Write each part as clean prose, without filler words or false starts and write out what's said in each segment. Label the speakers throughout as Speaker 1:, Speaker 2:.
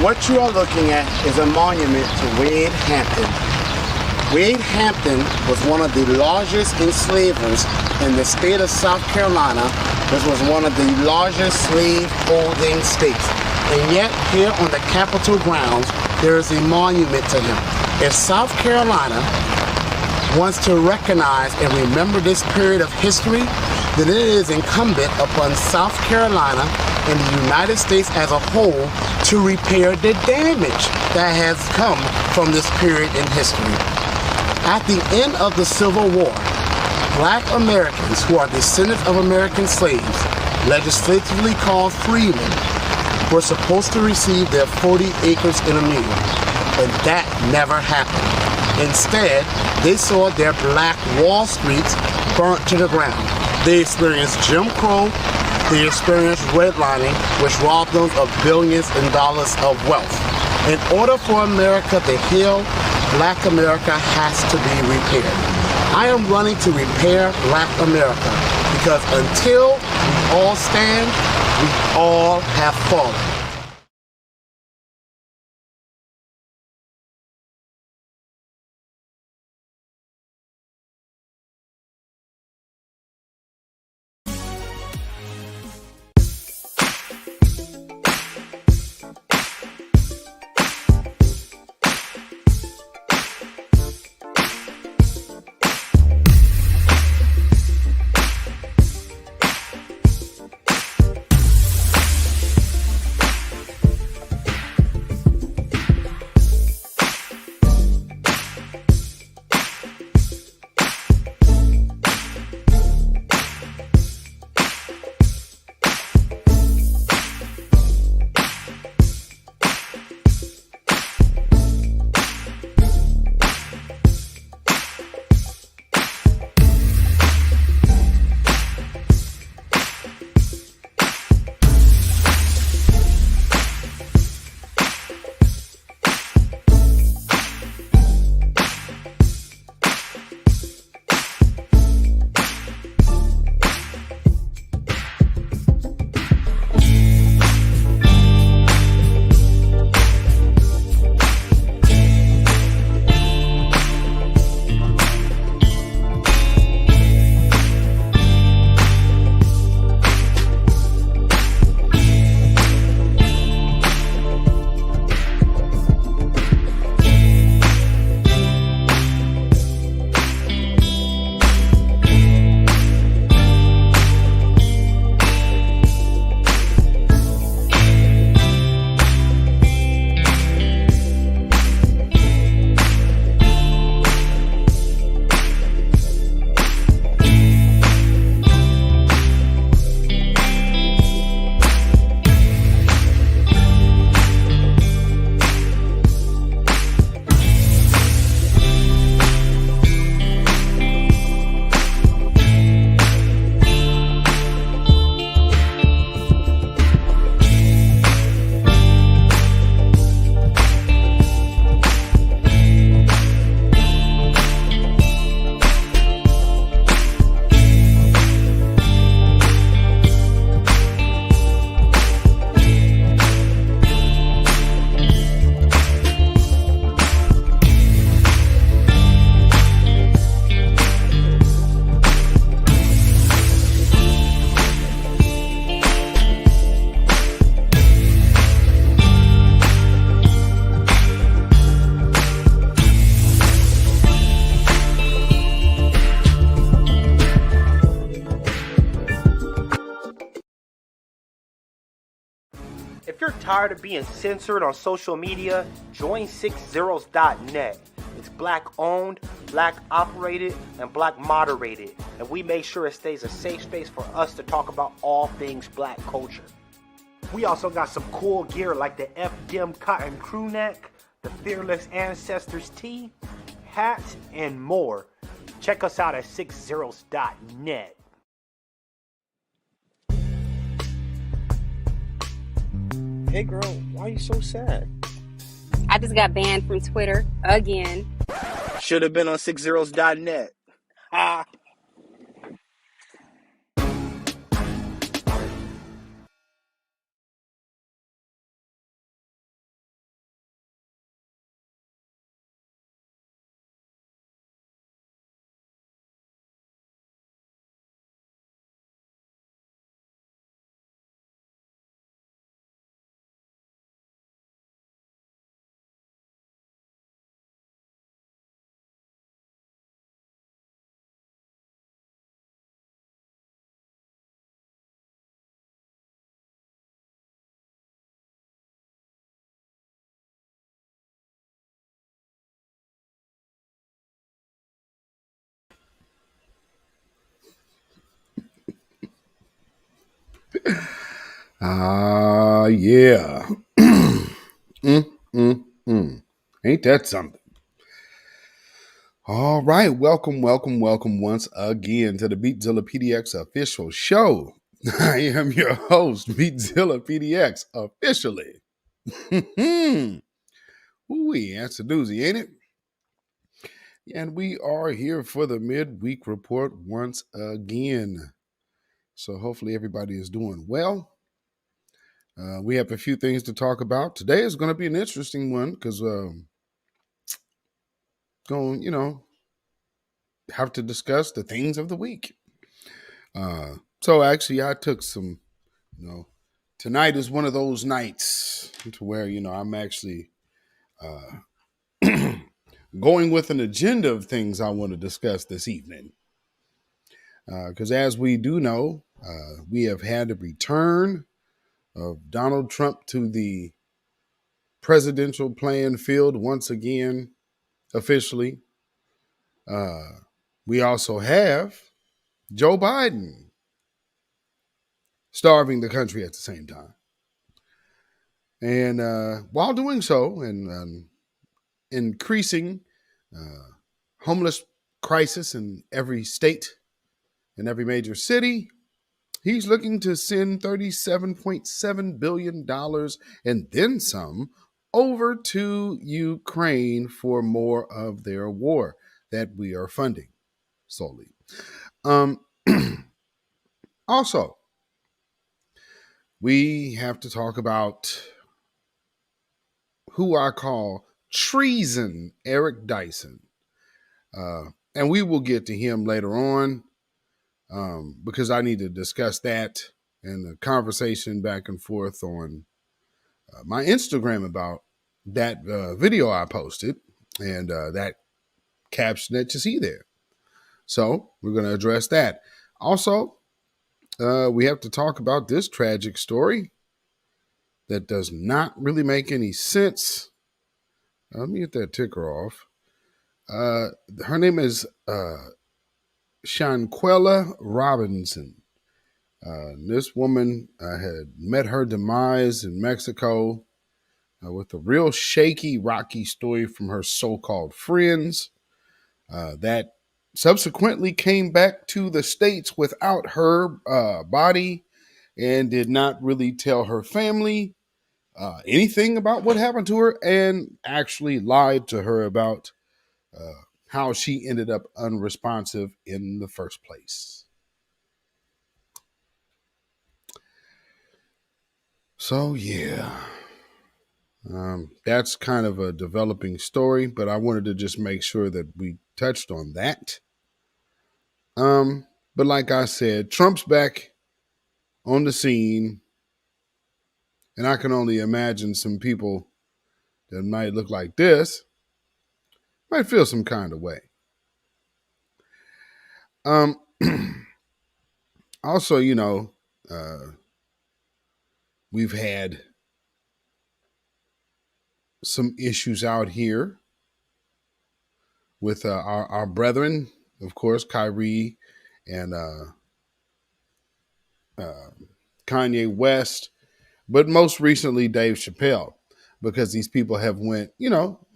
Speaker 1: What you are looking at is a monument to Wade Hampton. Wade Hampton was one of the largest enslavers in the state of South Carolina, which was one of the largest slave-holding states. And yet, here on the Capitol grounds, there is a monument to him. If South Carolina wants to recognize and remember this period of history, then it is incumbent upon South Carolina and the United States as a whole to repair the damage that has come from this period in history. At the end of the Civil War, Black Americans who are descendants of American slaves, legislatively called freemen, were supposed to receive their 40 acres in a mule, but that never happened. Instead, they saw their black Wall Streets burnt to the ground. They experienced Jim Crow, they experienced redlining, which robbed them of billions in dollars of wealth. In order for America to heal, Black America has to be repaired. I am running to repair Black America because until we all stand, we all have fallen.
Speaker 2: If you're tired of being censored on social media, join 6zeros.net. It's Black owned, Black operated, and Black moderated, and we make sure it stays a safe space for us to talk about all things Black culture. We also got some cool gear like the FDM Cotton Crew Neck, the Fearless Ancestors Tee, hats, and more. Check us out at 6zeros.net.
Speaker 3: Hey girl, why are you so sad?
Speaker 4: I just got banned from Twitter again.
Speaker 3: Should have been on 6zeros.net. Ah.
Speaker 5: Yeah. Ain't that something? All right. Welcome once again to the beatzillapdx official show. I am your host, beatzillapdx, officially. Ooh, that's a doozy, ain't it? And we are here for the midweek report once again. So hopefully everybody is doing well. We have a few things to talk about. Today is going to be an interesting one because have to discuss the things of the week. So actually, I took some, tonight is one of those nights to where, I'm actually going with an agenda of things I want to discuss this evening. Because as we do know, we have had a return of Donald Trump to the presidential playing field once again, officially. We also have Joe Biden starving the country at the same time. And while doing so and increasing homeless crisis in every state and every major city, he's looking to send $37.7 billion and then some over to Ukraine for more of their war that we are funding solely. Also, we have to talk about who I call treason Eric Dyson. And we will get to him later on because I need to discuss that and the conversation back and forth on my Instagram about that video I posted and that caption that you see there. So we're going to address that. Also, we have to talk about this tragic story that does not really make any sense. Let me get that ticker off. Her name is Shanquella Robinson. This woman had met her demise in Mexico with a real shaky, rocky story from her so-called friends that subsequently came back to the States without her body and did not really tell her family anything about what happened to her and actually lied to her about how she ended up unresponsive in the first place. So, yeah, that's kind of a developing story, but I wanted to just make sure that we touched on that. But like I said, Trump's back on the scene, and I can only imagine some people that might look like this might feel some kind of way. Also, we've had some issues out here with our brethren, of course, Kyrie and Kanye West, but most recently Dave Chappelle, because these people have went,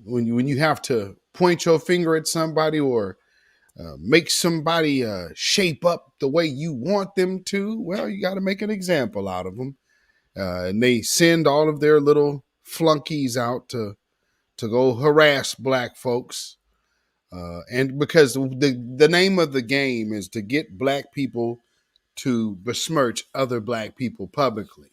Speaker 5: when you have to point your finger at somebody or make somebody shape up the way you want them to, well, you got to make an example out of them. And they send all of their little flunkies out to go harass black folks. And because the name of the game is to get black people to besmirch other black people publicly.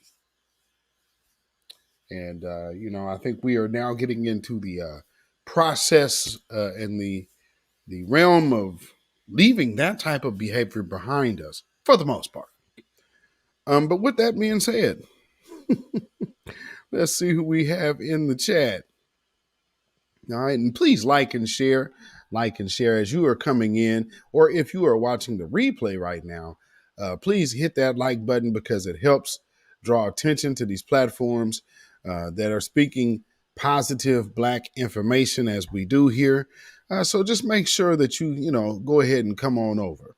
Speaker 5: And, I think we are now getting into the process and the realm of leaving that type of behavior behind us for the most part. But with that being said, let's see who we have in the chat. All right, and please like and share as you are coming in, or if you are watching the replay right now, please hit that like button because it helps draw attention to these platforms that are speaking positive black information as we do here. So just make sure that you go ahead and come on over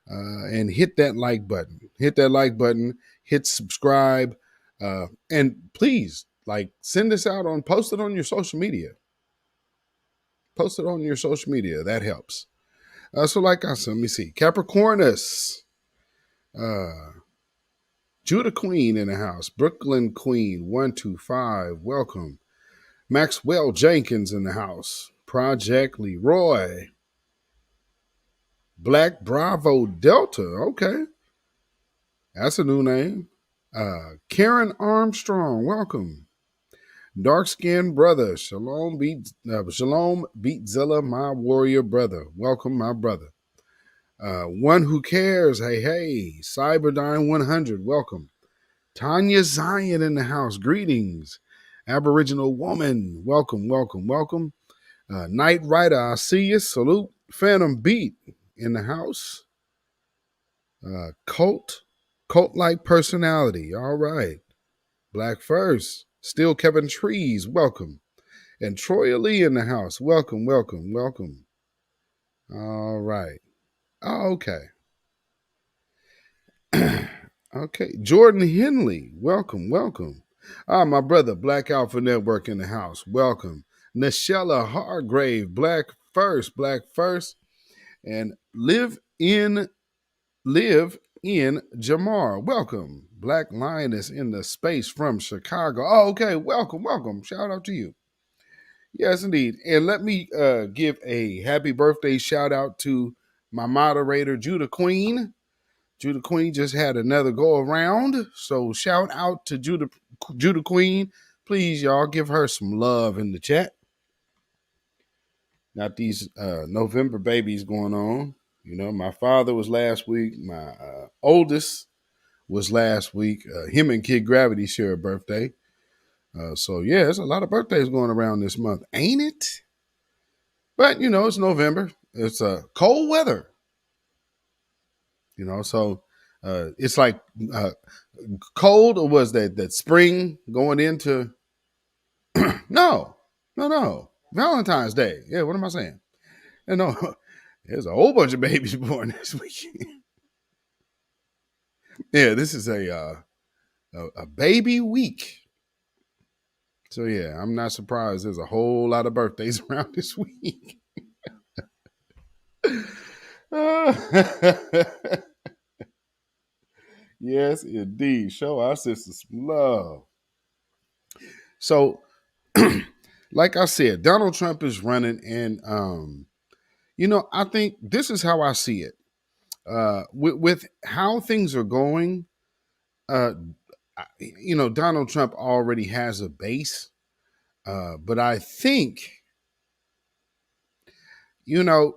Speaker 5: and hit that like button. Hit that like button. hit subscribe, and please send this out post it on your social media. Post it on your social media. That helps. So like I said, let me see. Capricornus. Judah Queen in the house. Brooklyn Queen 125. Welcome. Maxwell Jenkins in the house. Project Leroy. Black Bravo Delta. Okay. That's a new name. Karen Armstrong. Welcome. Dark skinned brother. Shalom Beatzilla, my warrior brother. Welcome, my brother. One who cares. Hey. Cyberdyne 100. Welcome. Tanya Zion in the house. Greetings. Aboriginal woman. Welcome. Night Rider, I see you. Salute. Phantom Beat in the house. Cult-like personality. All right. Black First. Still Kevin Trees. Welcome. And Troy Lee in the house. Welcome. All right. Okay. Okay. Jordan Henley. Welcome. My brother, Black Alpha Network in the house. Welcome. Nashella Hargrave, Black First. And Live in Jamar. Welcome. Black Lioness in the space from Chicago. Oh, okay. Welcome. Shout out to you. Yes, indeed. And let me give a happy birthday shout out to my moderator, Judah Queen. Judah Queen just had another go around. So shout out to Judah Queen. Please, y'all, give her some love in the chat. Got these November babies going on. You know, my father was last week. My oldest was last week. Him and Kid Gravity share a birthday. So, yeah, there's a lot of birthdays going around this month, ain't it? But, you know, it's November. It's cold weather. You know, so it's like cold, or was that spring going into? No. Valentine's Day. Yeah, what am I saying? No, there's a whole bunch of babies born this weekend. Yeah, this is a baby week. So yeah, I'm not surprised. There's a whole lot of birthdays around this week. Yes, indeed. Show our sisters some love. So, like I said, Donald Trump is running, and you know, I think this is how I see it. With how things are going, you know, Donald Trump already has a base, but I think, you know,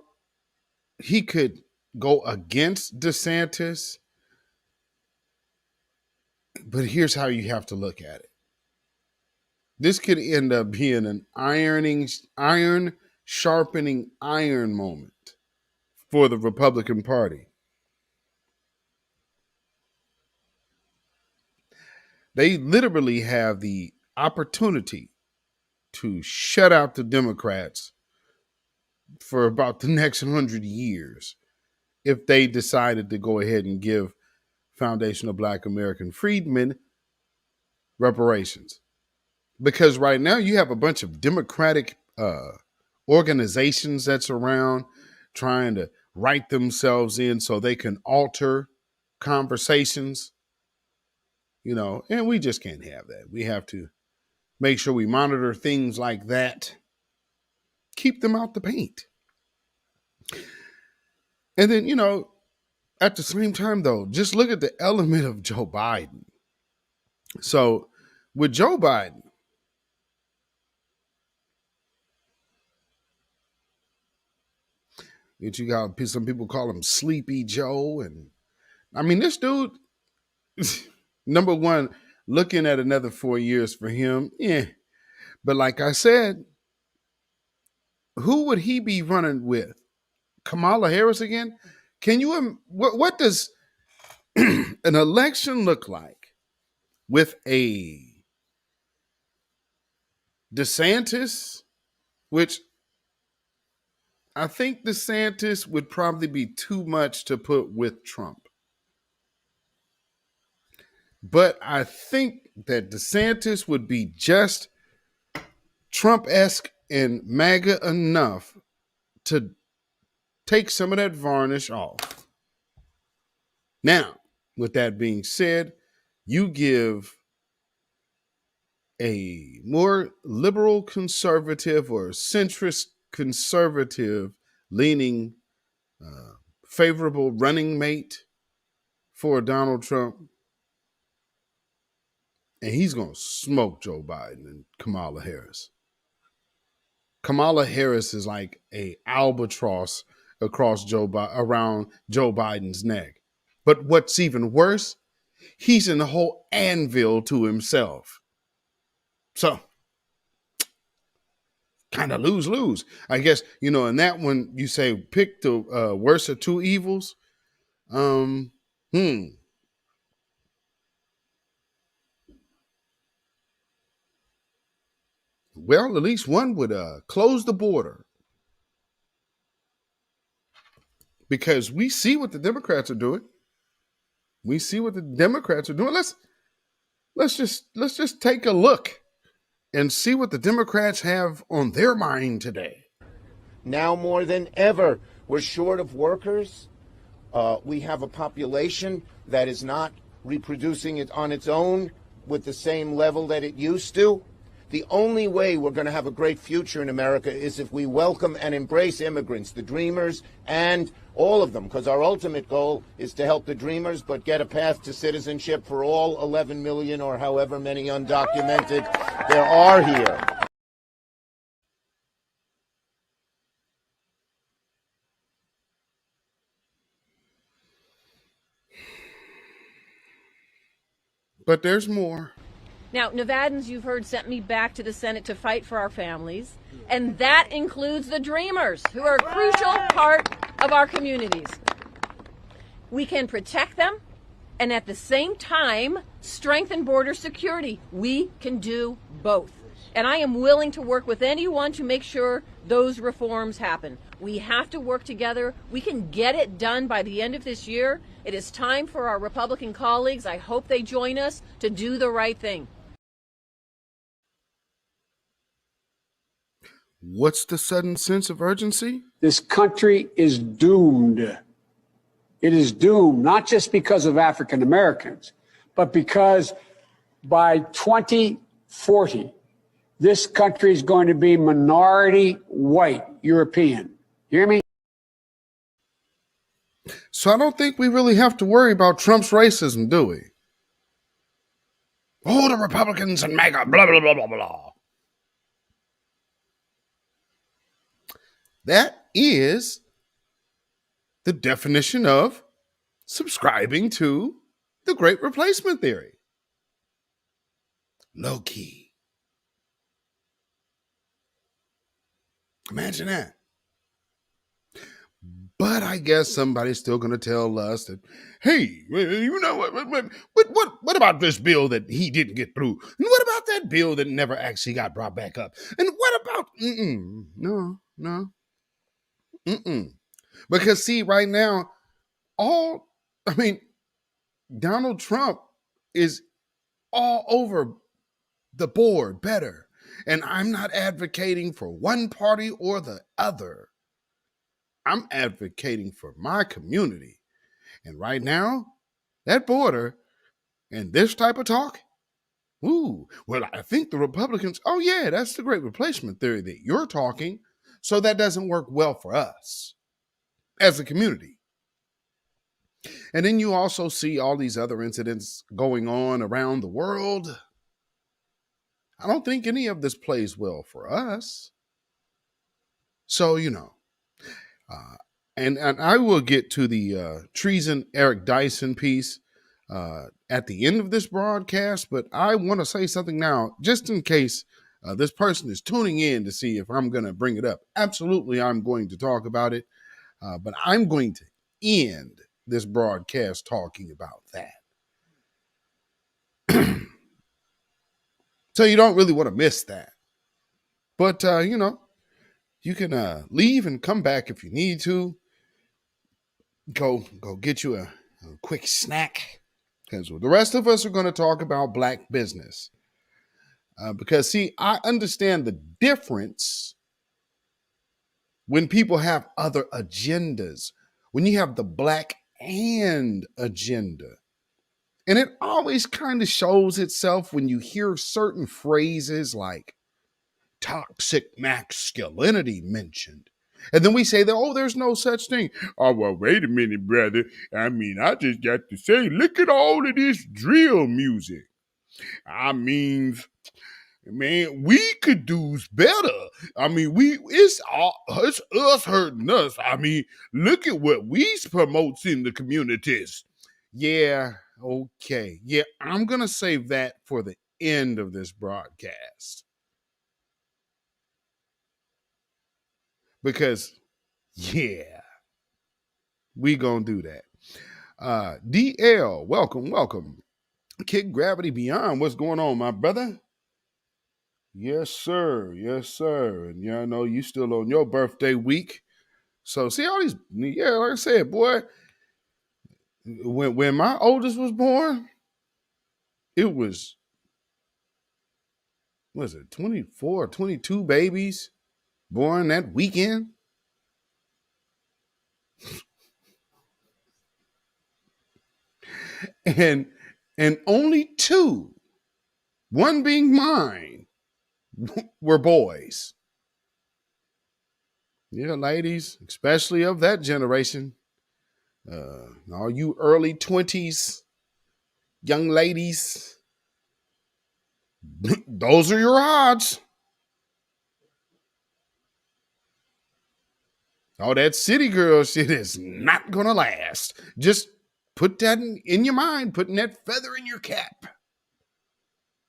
Speaker 5: he could go against DeSantis, but here's how you have to look at it. This could end up being an iron sharpening iron moment for the Republican Party. They literally have the opportunity to shut out the Democrats for about the next 100 years if they decided to go ahead and give Foundation of Black American Freedmen reparations. Because right now you have a bunch of Democratic organizations that's around trying to write themselves in so they can alter conversations, you know, and we just can't have that. We have to make sure we monitor things like that, keep them out the paint. And then, you know, at the same time, though, just look at the element of Joe Biden. So with Joe Biden, you got some people call him Sleepy Joe. And I mean, this dude, number one, looking at another 4 years for him. Yeah. But like I said, who would he be running with? Kamala Harris again? Can you, what does an election look like with a DeSantis, which I think DeSantis would probably be too much to put with Trump. But I think that DeSantis would be just Trump-esque and MAGA enough to take some of that varnish off. Now, with that being said, you give a more liberal conservative or centrist conservative leaning favorable running mate for Donald Trump, and he's going to smoke Joe Biden and Kamala Harris. Kamala Harris is like a albatross across around Joe Biden's neck. But what's even worse, he's in the whole anvil to himself. So, kind of lose-lose. I guess, in that one, you say pick the worst of two evils. Well, at least one would close the border. Because we see what the Democrats are doing. Let's just take a look and see what the Democrats have on their mind today.
Speaker 6: Now more than ever, we're short of workers. We have a population that is not reproducing it on its own with the same level that it used to. The only way we're going to have a great future in America is if we welcome and embrace immigrants, the dreamers, and all of them, because our ultimate goal is to help the dreamers, but get a path to citizenship for all 11 million or however many undocumented there are here.
Speaker 5: But there's more.
Speaker 7: Now, Nevadans, you've heard, sent me back to the Senate to fight for our families, and that includes the Dreamers, who are a crucial part of our communities. We can protect them and at the same time strengthen border security. We can do both. And I am willing to work with anyone to make sure those reforms happen. We have to work together. We can get it done by the end of this year. It is time for our Republican colleagues, I hope they join us, to do the right thing.
Speaker 5: What's the sudden sense of urgency?
Speaker 8: This country is doomed. It is doomed, not just because of African Americans, but because by 2040, this country is going to be minority white European. You hear me?
Speaker 5: So I don't think we really have to worry about Trump's racism, do we? Oh, the Republicans and MAGA, blah, blah, blah, blah, blah. That is the definition of subscribing to the Great Replacement Theory. Low key. Imagine that. But I guess somebody's still going to tell us that, hey, you know what about this bill that he didn't get through? And what about that bill that never actually got brought back up? And what about, no. Because see, right now, Donald Trump is all over the board better. And I'm not advocating for one party or the other. I'm advocating for my community. And right now, that border and this type of talk, I think the Republicans, that's the Great Replacement Theory that you're talking. So that doesn't work well for us as a community. And then you also see all these other incidents going on around the world. I don't think any of this plays well for us. So, and I will get to the treason Eric Dyson piece at the end of this broadcast, but I want to say something now, just in case this person is tuning in to see if I'm going to bring it up. Absolutely, I'm going to talk about it, but I'm going to end this broadcast talking about that. So you don't really want to miss that. But, you can leave and come back if you need to. Go get you a quick snack, Because the rest of us are going to talk about black business. Because, see, I understand the difference when people have other agendas, when you have the black and agenda. And it always kind of shows itself when you hear certain phrases like toxic masculinity mentioned. And then we say that, oh, there's no such thing. Oh, well, wait a minute, brother. I mean, I just got to say, look at all of this drill music. I mean, man, we could do better. I mean, it's us hurting us. I mean, look at what we promotes in the communities. Yeah, okay. Yeah, I'm going to save that for the end of this broadcast. Because, yeah, we going to do that. DL, welcome. Kick Gravity Beyond. What's going on, my brother? Yes, sir. And yeah, I know you still on your birthday week. So see all these, yeah, like I said, boy, when my oldest was born, it was it 24, 22 babies born that weekend? and only two, one being mine, were boys. Yeah, ladies, especially of that generation, all you early 20s young ladies, those are your odds. Oh, that city girl shit is not gonna last. Just put that in your mind, putting that feather in your cap.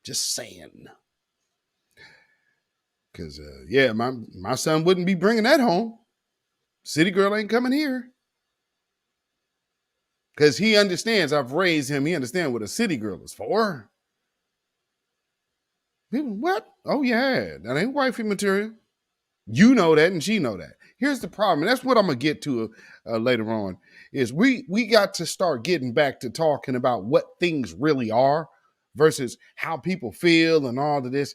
Speaker 5: Just saying. Because, yeah, my son wouldn't be bringing that home. City girl ain't coming here. Because he understands, I've raised him, he understands what a city girl is for. People, what? Oh, yeah, that ain't wifey material. You know that, and she know that. Here's the problem, and that's what I'm going to get to later on, is we got to start getting back to talking about what things really are versus how people feel and all of this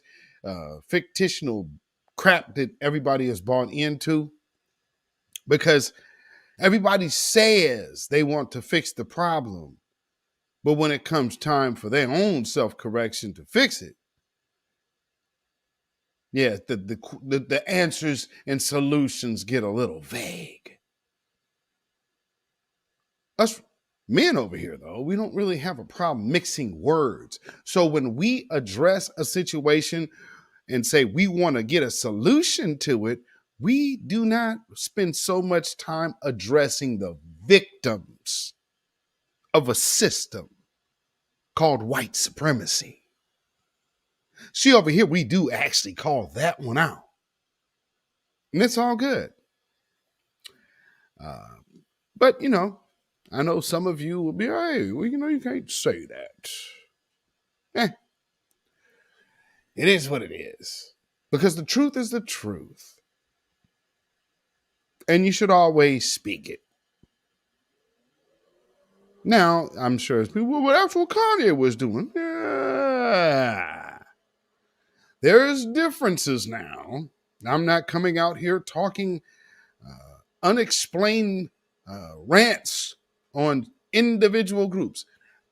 Speaker 5: fictional crap that everybody has bought into. Because everybody says they want to fix the problem, but when it comes time for their own self-correction to fix it, yeah, the answers and solutions get a little vague. Us men over here, though, we don't really have a problem mixing words. So when we address a situation and say we want to get a solution to it, we do not spend so much time addressing the victims of a system called white supremacy. See, over here, we do actually call that one out. And it's all good. But, you know, I know some of you will be, hey, well, you know, you can't say that. It is what it is. Because the truth is the truth. And you should always speak it. Now, I'm sure people, well, that's what Kanye was doing. Yeah. There's differences now. I'm not coming out here talking unexplained rants on individual groups.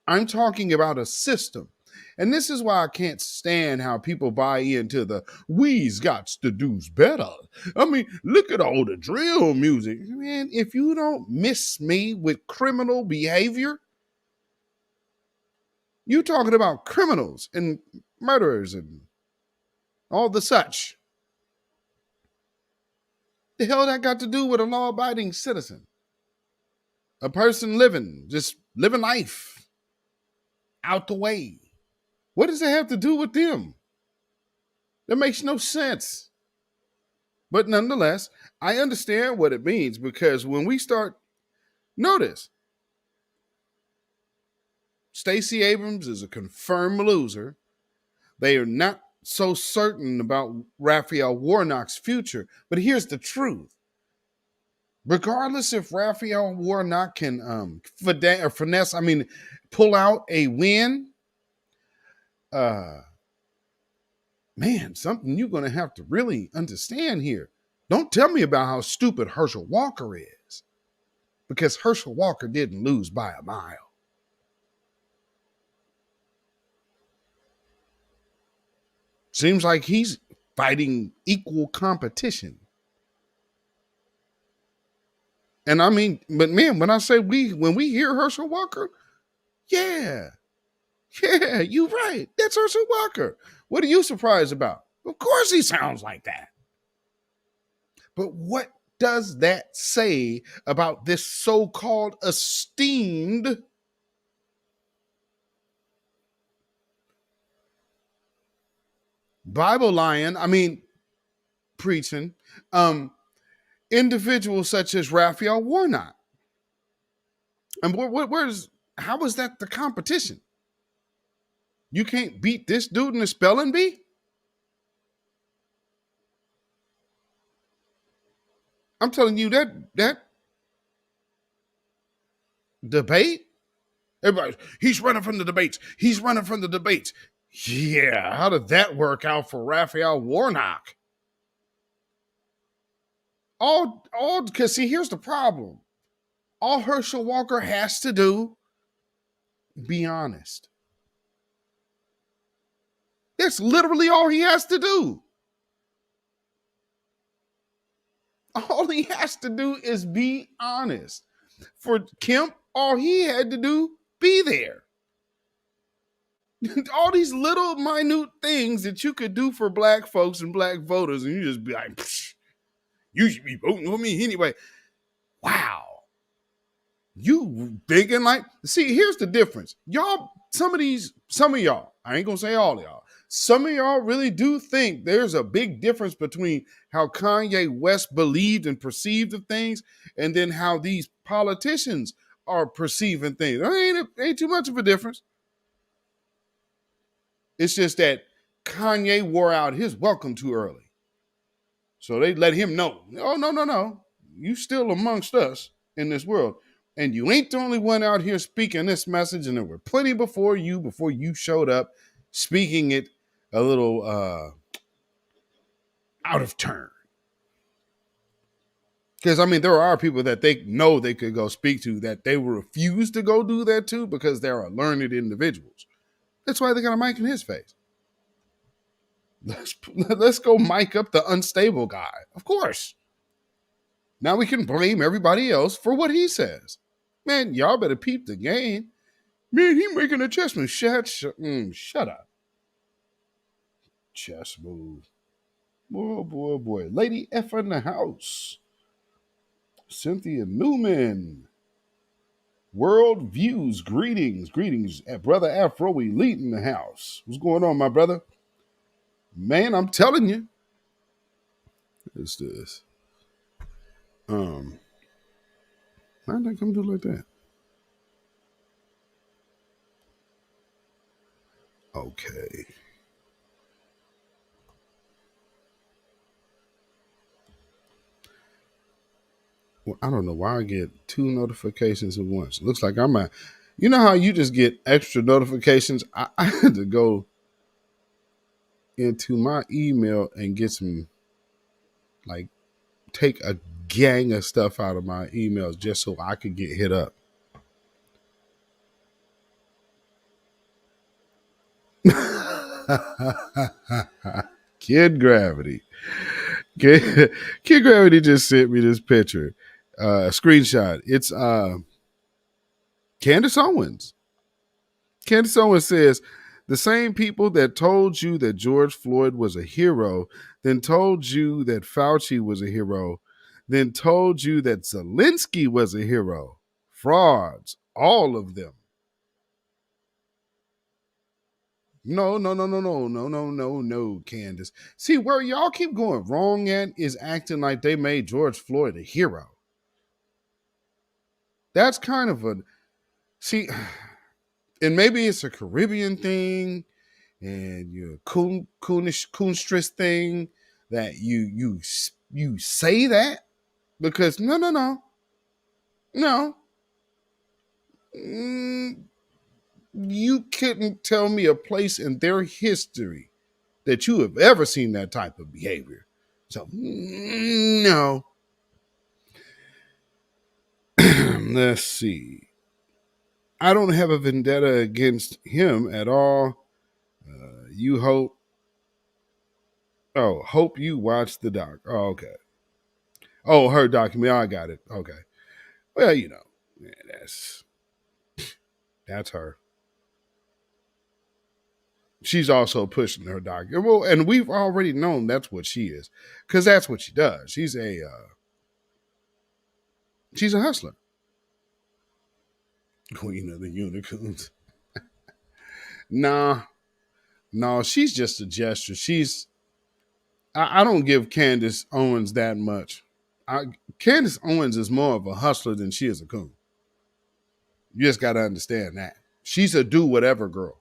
Speaker 5: I'm talking about a system. And this is why I can't stand how people buy into the we's gots to do's better. I mean, look at all the drill music. Man, if you don't miss me with criminal behavior, you talking about criminals and murderers and all the such. The hell that got to do with a law-abiding citizen? A person just living life out the way. What does it have to do with them? That makes no sense. But nonetheless, I understand what it means, because when we start, notice, Stacey Abrams is a confirmed loser. They are not so certain about Raphael Warnock's future. But here's the truth. Regardless if Raphael Warnock can finesse, pull out a win, man, something you're going to have to really understand here. Don't tell me about how stupid Herschel Walker is, because Herschel Walker didn't lose by a mile. Seems like he's fighting equal competition. And but man, when I say when we hear Herschel Walker, yeah, you're right. That's Herschel Walker. What are you surprised about? Of course he sounds like that. But what does that say about this so-called esteemed Bible lion, preaching, individuals such as Raphael Warnock? And how is that the competition? You can't beat this dude in the spelling bee? I'm telling you that debate, everybody, he's running from the debates. He's running from the debates. Yeah, how did that work out for Raphael Warnock? All because see, here's the problem. All Herschel Walker has to do, be honest. That's literally all he has to do. All he has to do is be honest. For Kemp, all he had to do, be there. All these little minute things that you could do for black folks and black voters, and you just be like, you should be voting for me anyway. Wow. You thinking like, see, here's the difference. Y'all, some of y'all, I ain't gonna say all of y'all, some of y'all really do think there's a big difference between how Kanye West believed and perceived of things and then how these politicians are perceiving things. Ain't too much of a difference. It's just that Kanye wore out his welcome too early. So they let him know, oh, no. You still amongst us in this world. And you ain't the only one out here speaking this message. And there were plenty before you showed up speaking it a little out of turn. Because, there are people that they know they could go speak to that they will refuse to go do that to because they're learned individuals. That's why they got a mic in his face. Let's go mic up the unstable guy. Of course. Now we can blame everybody else for what he says. Man, y'all better peep the game. Man, he making adjustments. Shut up. Chess move. Boy. Lady F in the house. Cynthia Newman. World Views. Greetings. Brother Afro Elite in the house. What's going on, my brother? Man, I'm telling you. What's this? Why did I come do like that? Okay. Well, I don't know why I get 2 notifications at once. Looks like you know how you just get extra notifications? I had to go into my email and get some, take a gang of stuff out of my emails just so I could get hit up. Kid Gravity. Kid Gravity just sent me this picture, a screenshot. It's Candace Owens. Candace Owens says, the same people that told you that George Floyd was a hero, then told you that Fauci was a hero, then told you that Zelensky was a hero. Frauds, all of them. No, Candace. See, where y'all keep going wrong at is acting like they made George Floyd a hero. That's kind of see, and maybe it's a Caribbean thing and your coonish thing that you say that, Because no. Mm, you couldn't tell me a place in their history that you have ever seen that type of behavior. So, no. Let's see. I don't have a vendetta against him at all. You hope. Oh, hope you watch the doc. Oh, okay. Oh, her documentary. I got it. Okay. Well, yeah, that's her. She's also pushing her documentary. Well, and we've already known that's what she is, because that's what she does. She's a hustler. Queen of the unicorns. Nah, no, she's just a gesture. I don't give Candace Owens that much. Candace Owens is more of a hustler than she is a coon. You just got to understand that. She's a do whatever girl.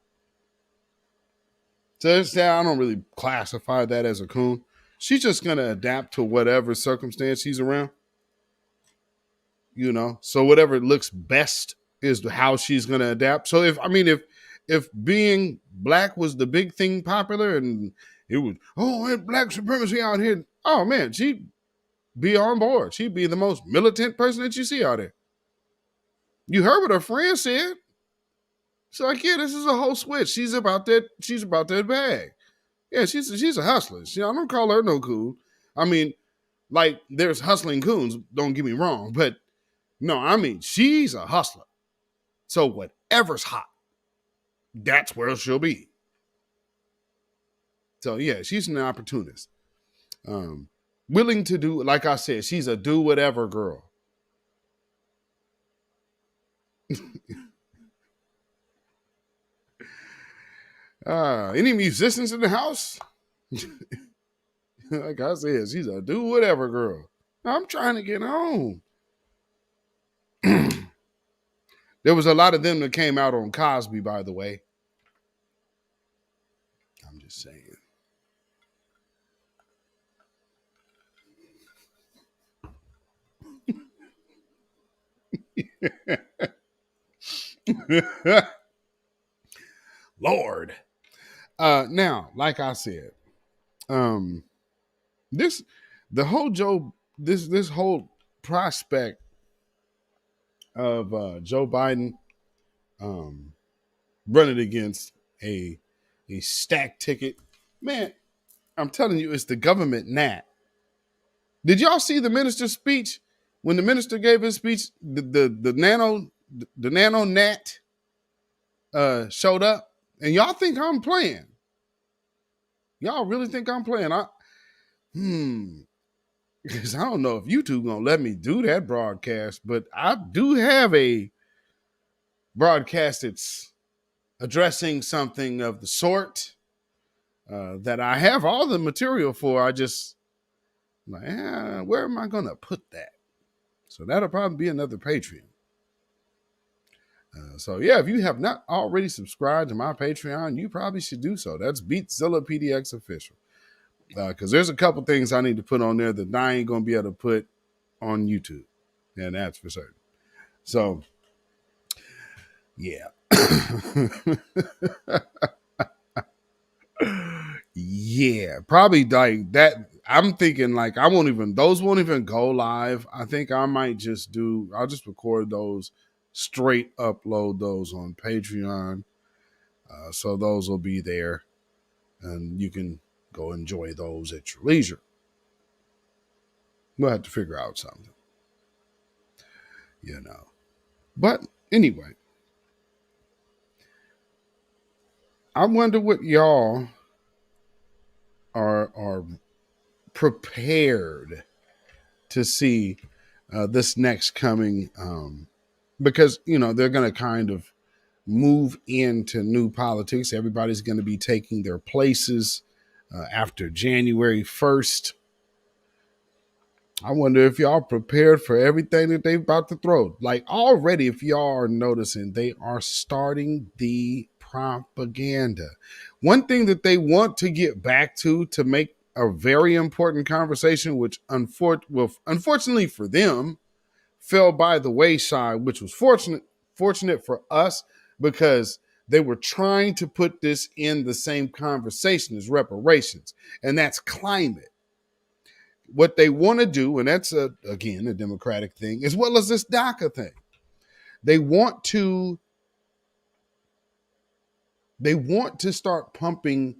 Speaker 5: So I don't really classify that as a coon. She's just going to adapt to whatever circumstance she's around. So whatever looks best is how she's going to adapt. So if being black was the big thing popular and it was, black supremacy out here, oh man, she'd be on board. She'd be the most militant person that you see out there. You heard what her friend said. She's like, yeah, this is a whole switch. She's about that bag. Yeah, she's a hustler. I don't call her no coon. I mean, like, there's hustling coons, don't get me wrong, but no, she's a hustler. So whatever's hot, that's where she'll be. So yeah, she's an opportunist. Willing to do, like I said, she's a do whatever girl. Any musicians in the house? Like I said, she's a do whatever girl. I'm trying to get home. There was a lot of them that came out on Cosby, by the way. I'm just saying. Lord. Now, like I said, this whole prospect of Joe Biden running against a stacked ticket, man, I'm telling you, it's the government gnat. Did y'all see the minister's speech? When the minister gave his speech, the nano gnat showed up, and y'all think I'm playing. Y'all really think I'm playing? Because I don't know if YouTube gonna let me do that broadcast, but I do have a broadcast that's addressing something of the sort that I have all the material for. I just where am I gonna put that? So that'll probably be another Patreon. So yeah, if you have not already subscribed to my Patreon, you probably should do so. That's beatzillapdx official. Because there's a couple things I need to put on there that I ain't gonna be able to put on YouTube, and that's for certain. So yeah. Yeah, probably like that. I'm thinking like those won't even go live. I think I might I'll just record those, straight upload those on Patreon. So those will be there and you can go enjoy those at your leisure. We'll have to figure out something, But anyway, I wonder what y'all are prepared to see this next coming, because they're going to kind of move into new politics. Everybody's going to be taking their places after January 1st. I wonder if y'all prepared for everything that they're about to throw. Like already, if y'all are noticing, they are starting the propaganda. One thing that they want to get back to make a very important conversation, which unfortunately for them fell by the wayside, which was fortunate for us because they were trying to put this in the same conversation as reparations, and that's climate. What they want to do, and that's again a Democratic thing, as well as this DACA thing. They want to start pumping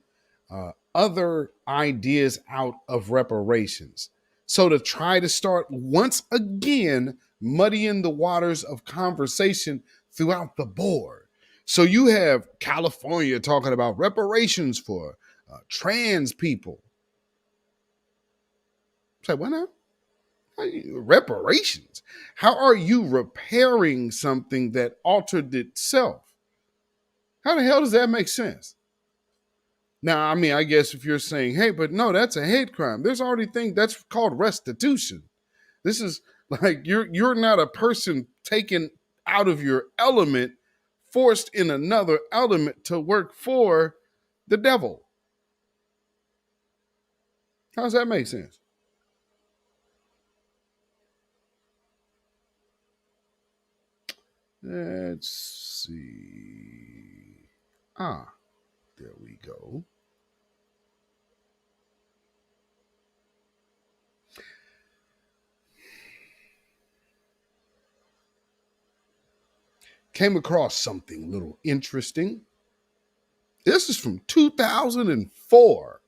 Speaker 5: other ideas out of reparations. So to try to start once again muddying the waters of conversation throughout the board. So you have California talking about reparations for trans people. Say, what now? Reparations? How are you repairing something that altered itself? How the hell does that make sense? Now, I mean, I guess if you're saying, hey, but no, that's a hate crime. There's already things that's called restitution. This is like you're not a person taken out of your element, forced in another element to work for the devil. How does that make sense? Let's see. There we go. Came across something a little interesting. This is from 2004.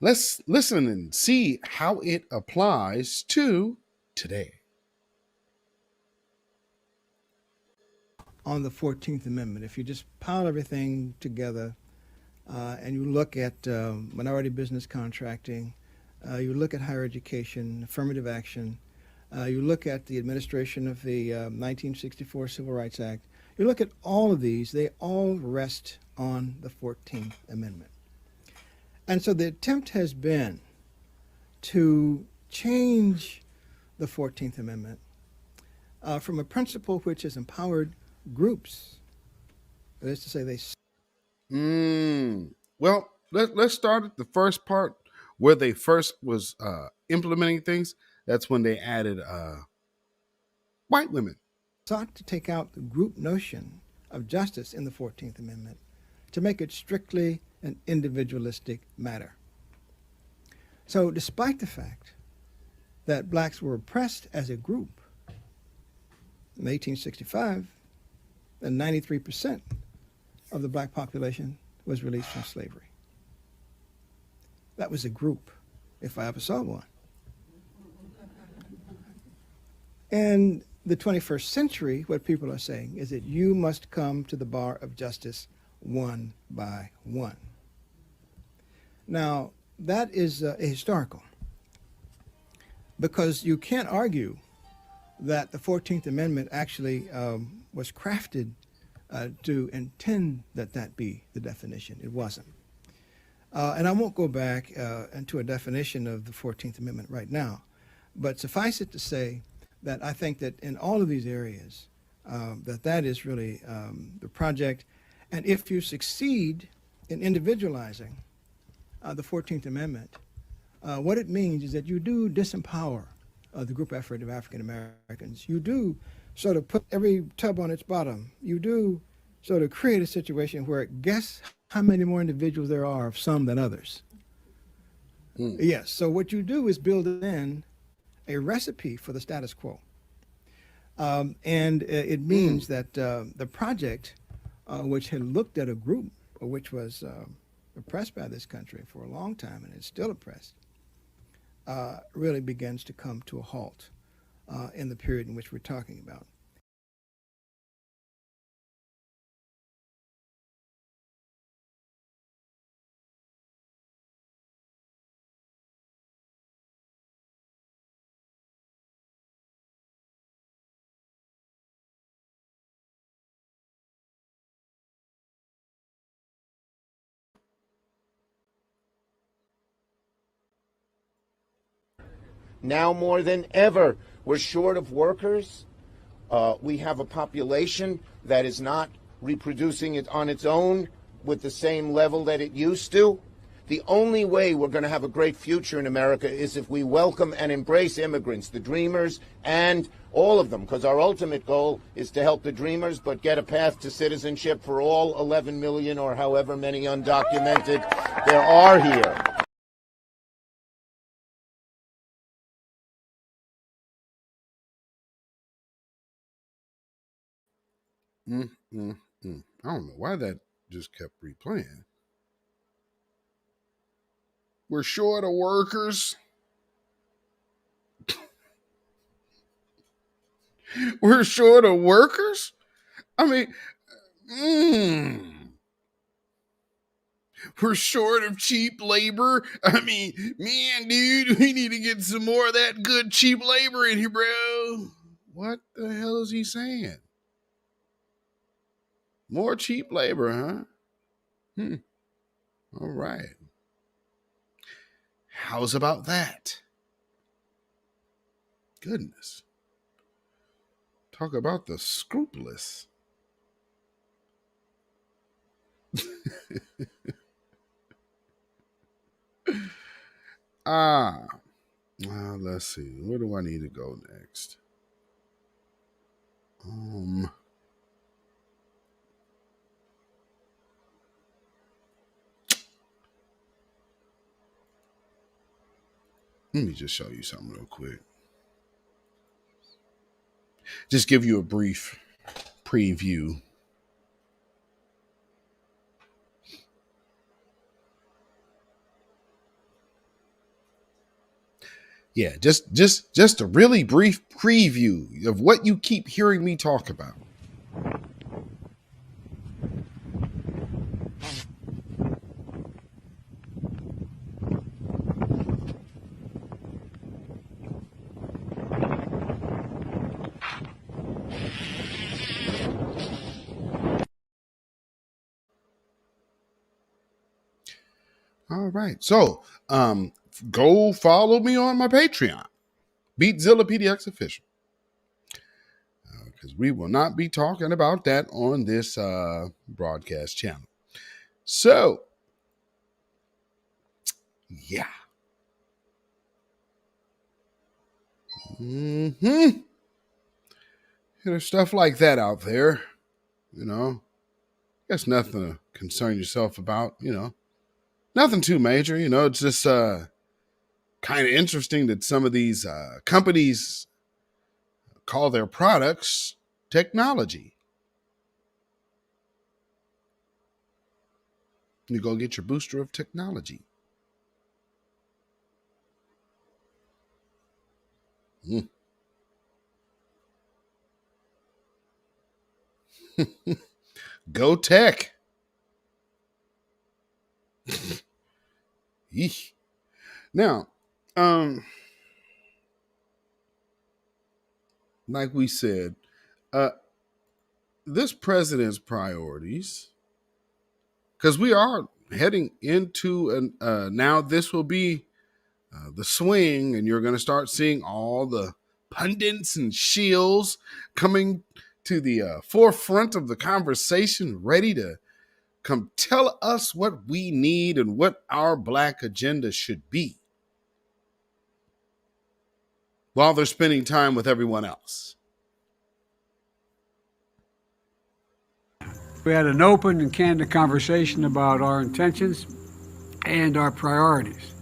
Speaker 5: Let's listen and see how it applies to today.
Speaker 9: On the 14th Amendment, if you just pile everything together and you look at minority business contracting, you look at higher education, affirmative action, you look at the administration of the 1964 Civil Rights Act, you look at all of these, they all rest on the 14th Amendment. And so the attempt has been to change the 14th Amendment from a principle which has empowered groups. That is to say, they.
Speaker 5: Well, let's start at the first part where they first was implementing things. That's when they added white women.
Speaker 9: Sought to take out the group notion of justice in the 14th Amendment to make it strictly an individualistic matter. So despite the fact that blacks were oppressed as a group in 1865, and 93% of the black population was released from slavery. That was a group, if I ever saw one. In the 21st century, what people are saying is that you must come to the bar of justice one by one. Now, that is historical, because you can't argue that the 14th Amendment actually was crafted to intend that that be the definition. It wasn't. And I won't go back into a definition of the 14th Amendment right now, but suffice it to say that I think that in all of these areas, that is really the project. And if you succeed in individualizing the 14th Amendment, what it means is that you do disempower the group effort of African Americans. You do sort of put every tub on its bottom. You do sort of create a situation where guess how many more individuals there are of some than others. Yes, so what you do is build in a recipe for the status quo. And it means that the project, which had looked at a group which was oppressed by this country for a long time and is still oppressed, really begins to come to a halt in the period in which we're talking about.
Speaker 6: Now more than ever, we're short of workers. We have a population that is not reproducing it on its own with the same level that it used to. The only way we're going to have a great future in America is if we welcome and embrace immigrants, the dreamers, and all of them, because our ultimate goal is to help the dreamers, but get a path to citizenship for all 11 million or however many undocumented there are here.
Speaker 5: I don't know why that just kept replaying. We're short of workers. We're short of workers? I mean, we're short of cheap labor. I mean, man, dude, we need to get some more of that good cheap labor in here, bro. What the hell is he saying? More cheap labor, huh? All right. How's about that? Goodness. Talk about the scrupulous. Let's see. Where do I need to go next? Let me just show you something real quick. Just give you a brief preview. Yeah, just a really brief preview of what you keep hearing me talk about. All right. So, go follow me on my Patreon, beatzillapdx official, because we will not be talking about that on this broadcast channel. So, yeah. There's stuff like that out there, That's nothing to concern yourself about, Nothing too major, It's just kind of interesting that some of these companies call their products technology. You go get your booster of technology. Go tech. Now, like we said, this president's priorities, because we are heading into now this will be the swing, and you're going to start seeing all the pundits and shills coming to the forefront of the conversation, ready to come tell us what we need and what our Black agenda should be, while they're spending time with everyone else.
Speaker 8: We had an open and candid conversation about our intentions and our priorities.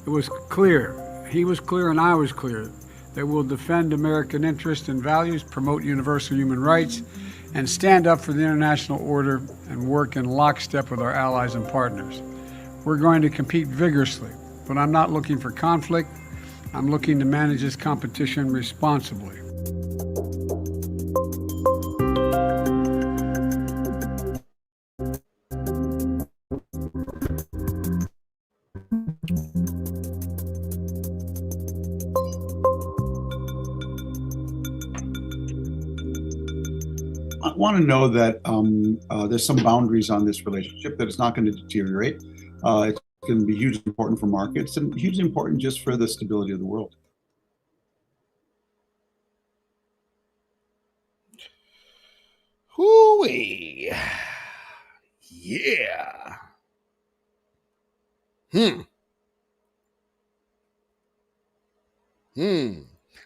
Speaker 8: It was clear, he was clear and I was clear, that we'll defend American interests and values, promote universal human rights, and stand up for the international order and work in lockstep with our allies and partners. We're going to compete vigorously, but I'm not looking for conflict. I'm looking to manage this competition responsibly.
Speaker 10: I want to know that there's some boundaries on this relationship, that it's not going to deteriorate. It's going to be hugely important for markets and hugely important just for the stability of the world.
Speaker 5: Hoo-wee. Yeah. How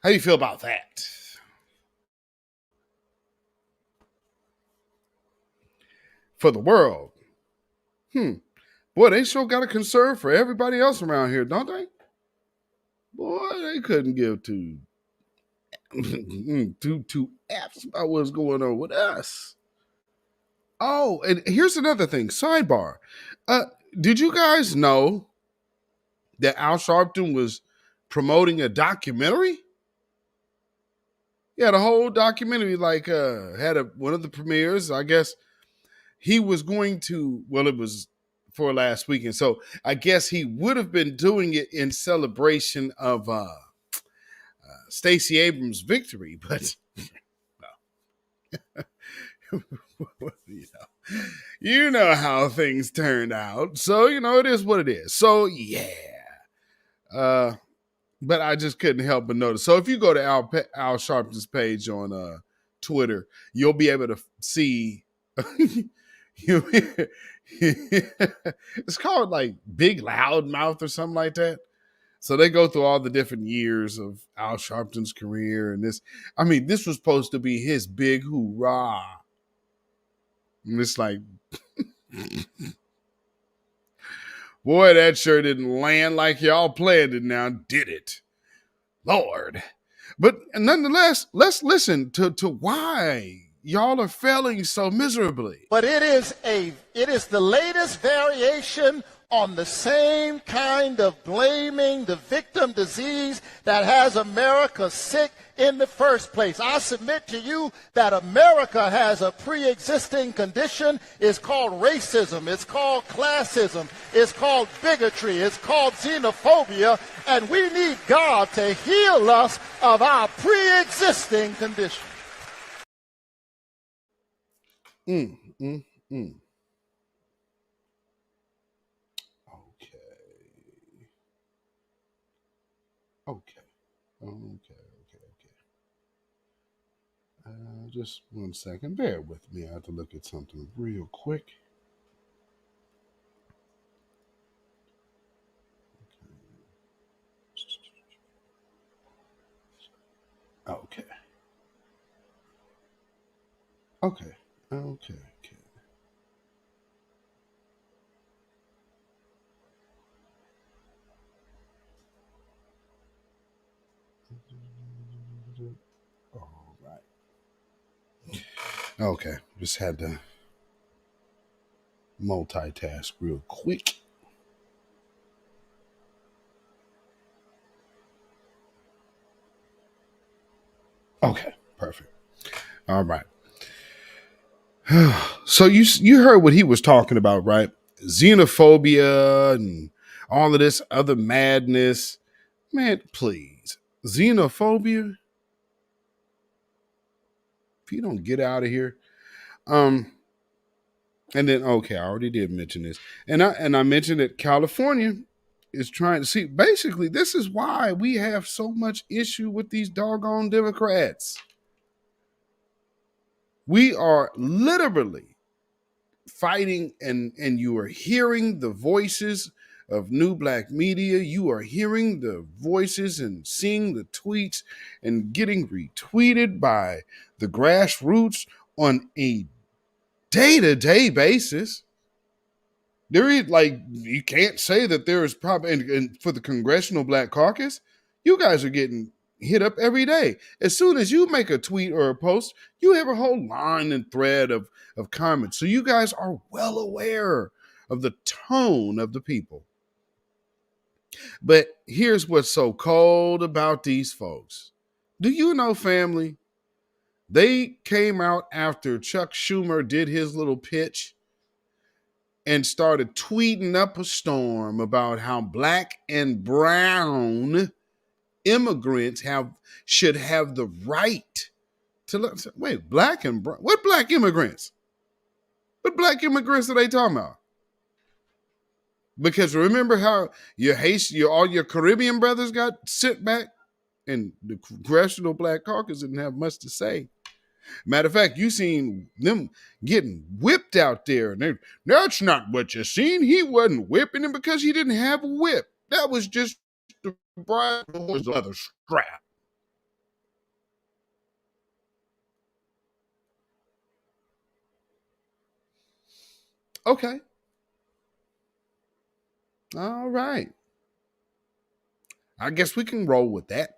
Speaker 5: do you feel about that? For the world. Boy, they sure got a concern for everybody else around here, don't they? Boy, they couldn't give two F's about what's going on with us. Oh, and here's another thing. Sidebar. Did you guys know that Al Sharpton was promoting a documentary? Yeah, the whole documentary, had one of the premieres. I guess he was going to, well, it was for last weekend. So I guess he would have been doing it in celebration of Stacey Abrams' victory, but you know how things turned out. So, it is what it is. So, yeah. But I just couldn't help but notice. So if you go to Al Sharpton's page on Twitter, you'll be able to see. It's called like Big Loudmouth or something like that. So they go through all the different years of Al Sharpton's career, and this was supposed to be his big hoorah. And it's like, boy, that sure didn't land like y'all planned it now, did it? Lord. But nonetheless, let's listen to why y'all are failing so miserably.
Speaker 11: But it is the latest variation on the same kind of blaming the victim disease that has America sick in the first place. I submit to you that America has a pre-existing condition. It's called racism. It's called classism. It's called bigotry. It's called xenophobia. And we need God to heal us of our pre-existing condition.
Speaker 5: Okay. Just 1 second. Bear with me. I have to look at something real quick. Okay. All right. Okay, just had to multitask real quick. Okay, perfect. All right. So you heard what he was talking about, right? Xenophobia and all of this other madness. Man, please. Xenophobia? If you don't get out of here. And then, okay, I already did mention this. And I mentioned that California is trying to see, basically, this is why we have so much issue with these doggone Democrats. We are literally fighting, and you are hearing the voices of New Black Media. You are hearing the voices and seeing the tweets and getting retweeted by the grassroots on a day-to-day basis. There is, you can't say that there is probably, and for the Congressional Black Caucus, you guys are getting hit up every day. As soon as you make a tweet or a post, you have a whole line and thread of comments. So you guys are well aware of the tone of the people. But here's what's so cold about these folks. Do you know, family? They came out after Chuck Schumer did his little pitch and started tweeting up a storm about how black and brown immigrants should have the right to wait, black and brown. What black immigrants? What black immigrants are they talking about? Because remember how all your Caribbean brothers got sent back, and the Congressional Black Caucus didn't have much to say. Matter of fact, you seen them getting whipped out there. And that's not what you seen. He wasn't whipping him because he didn't have a whip. That was just the bride's leather strap. Okay. All right. I guess we can roll with that.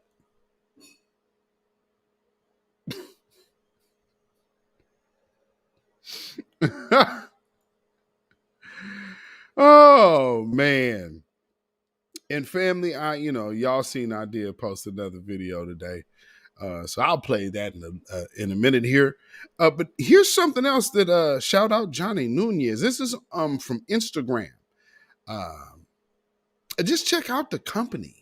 Speaker 5: Oh man. And family, y'all seen I did post another video today. So I'll play that in a minute here. But here's something else that shout out Johnny Nunez. This is from Instagram. Just check out the company.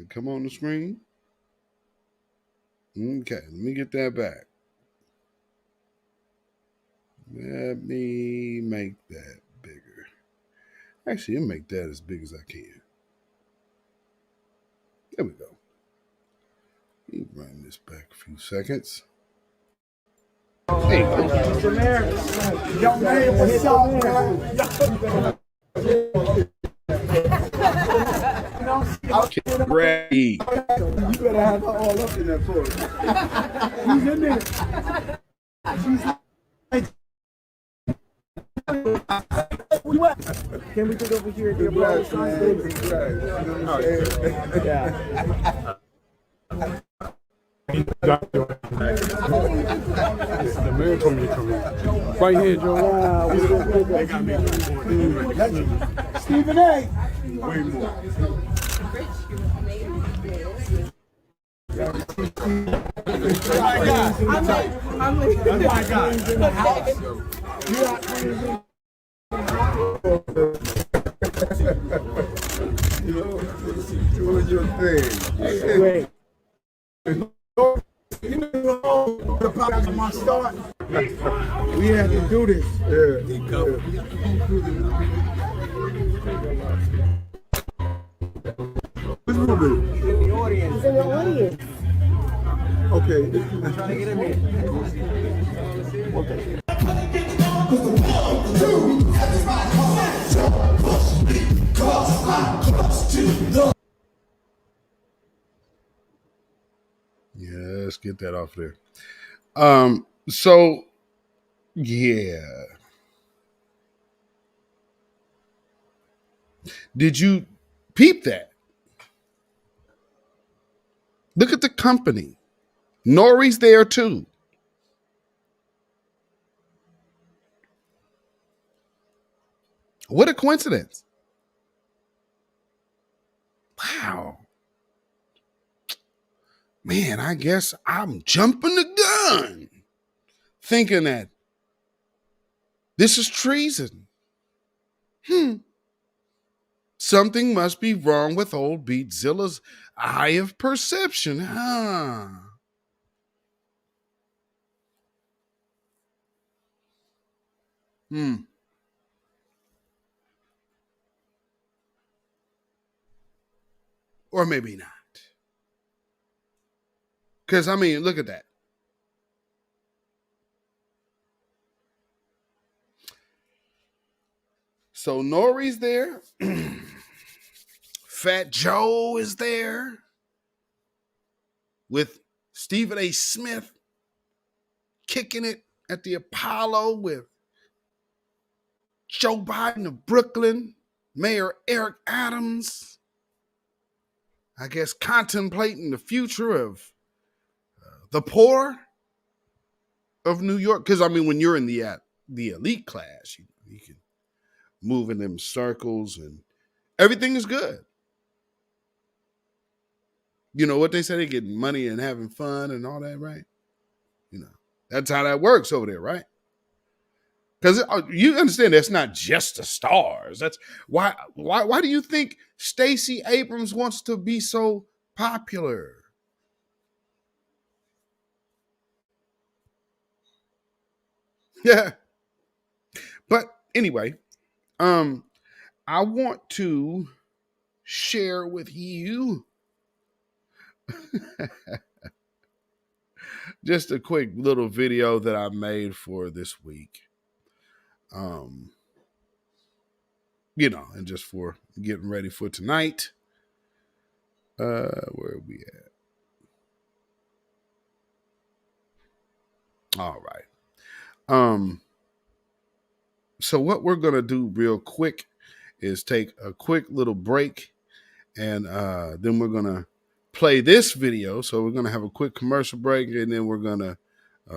Speaker 5: Come on the screen. Okay, let me get that back. Let me make that bigger. Actually, I'll make that as big as I can. There we go. Let me run this back a few seconds. There you go.
Speaker 12: Yo, man, what's up, man?
Speaker 5: Okay, great.
Speaker 12: You better have her all up in there for us. Who's in there? Can we get over here at the applause? Yeah.
Speaker 13: The man told me to come in. Right here, Joe.
Speaker 12: Stephen A.
Speaker 13: Way more.
Speaker 12: My God. That's my guy. In the house.
Speaker 13: Doing your thing.
Speaker 12: Wait. My start. We had to do this.
Speaker 13: What's moving?
Speaker 12: In the audience. In the audience.
Speaker 13: Okay.
Speaker 12: I'm trying to get him in. Okay.
Speaker 5: Yeah, let's get that off there. So yeah. Did you peep that? Look at the company. Nori's there too. What a coincidence. Wow. Man, I guess I'm jumping the gun thinking that this is treason. Something must be wrong with old Beatzilla's eye of perception, huh? Or maybe not. Because, I mean, look at that. So Nori's there. Fat Joe is there. With Stephen A. Smith kicking it at the Apollo with Joe Biden of Brooklyn, Mayor Eric Adams, I guess contemplating the future of the poor of New York. Because, I mean, when you're in the elite class, you can move in them circles and everything is good. You know what they say, they get money and having fun and all that, right? You know, that's how that works over there, right? Because you understand that's not just the stars. That's why do you think Stacey Abrams wants to be so popular? Yeah. But anyway, I want to share with you just a quick little video that I made for this week. And just for getting ready for tonight. Where are we at? All right. So what we're going to do real quick is take a quick little break, and then we're going to play this video. So we're going to have a quick commercial break, and then we're going to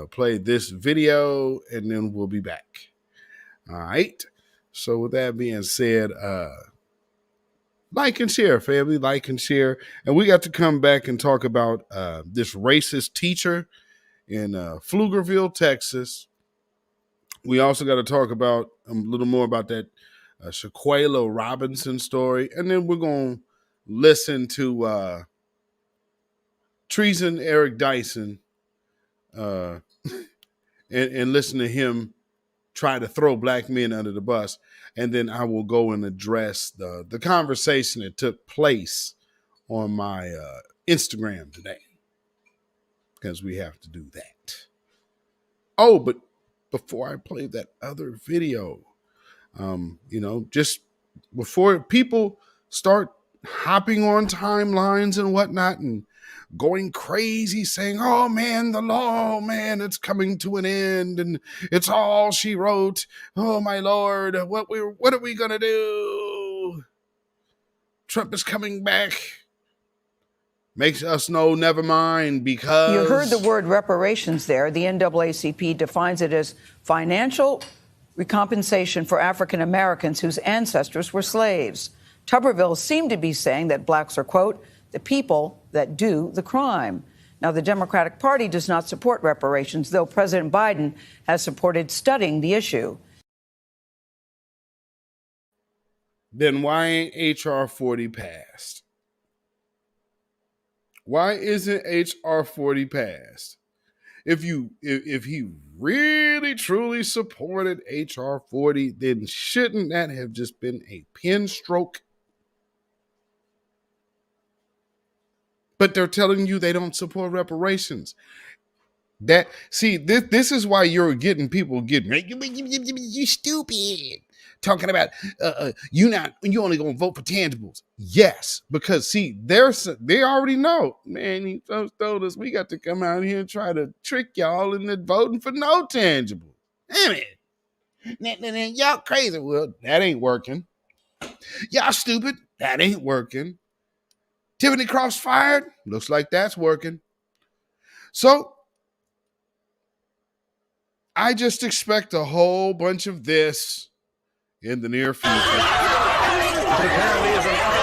Speaker 5: play this video, and then we'll be back. All right. So with that being said, like and share, family, like and share. And we got to come back and talk about this racist teacher in Pflugerville, Texas. We also got to talk about a little more about that Shaquilla Robinson story. And then we're going to listen to Treason Eric Dyson and listen to him try to throw black men under the bus. And then I will go and address the conversation that took place on my Instagram today, because we have to do that. Oh, but before I play that other video, just before people start hopping on timelines and whatnot and going crazy saying, oh man, the law, man, it's coming to an end and it's all she wrote. Oh my Lord, what are we gonna do? Trump is coming back. Makes us know, never mind, because...
Speaker 14: You heard the word reparations there. The NAACP defines it as financial recompensation for African Americans whose ancestors were slaves. Tuberville seemed to be saying that blacks are, quote, the people that do the crime. Now, the Democratic Party does not support reparations, though President Biden has supported studying the issue.
Speaker 5: Then why ain't H.R. 40 passed? Why isn't H.R. 40 passed? If he really truly supported H.R. 40, then shouldn't that have just been a pen stroke? But they're telling you they don't support reparations. This is why you're getting people you stupid. Talking about you only gonna vote for tangibles. Yes, because see, they already know. Man, he told us we got to come out here and try to trick y'all into voting for no tangible. Damn it. Y'all crazy. Well, that ain't working. Y'all stupid. That ain't working. Tiffany Cross fired. Looks like that's working. So I just expect a whole bunch of this in the near future.
Speaker 12: Apparently is an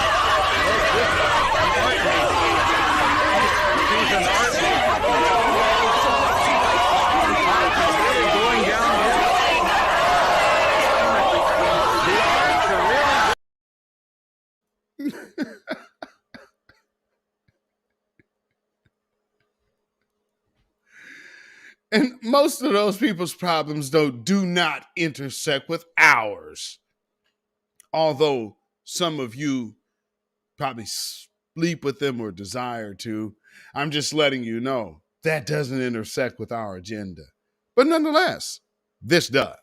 Speaker 5: And most of those people's problems, though, do not intersect with ours. Although some of you probably sleep with them or desire to, I'm just letting you know that doesn't intersect with our agenda. But nonetheless, this does.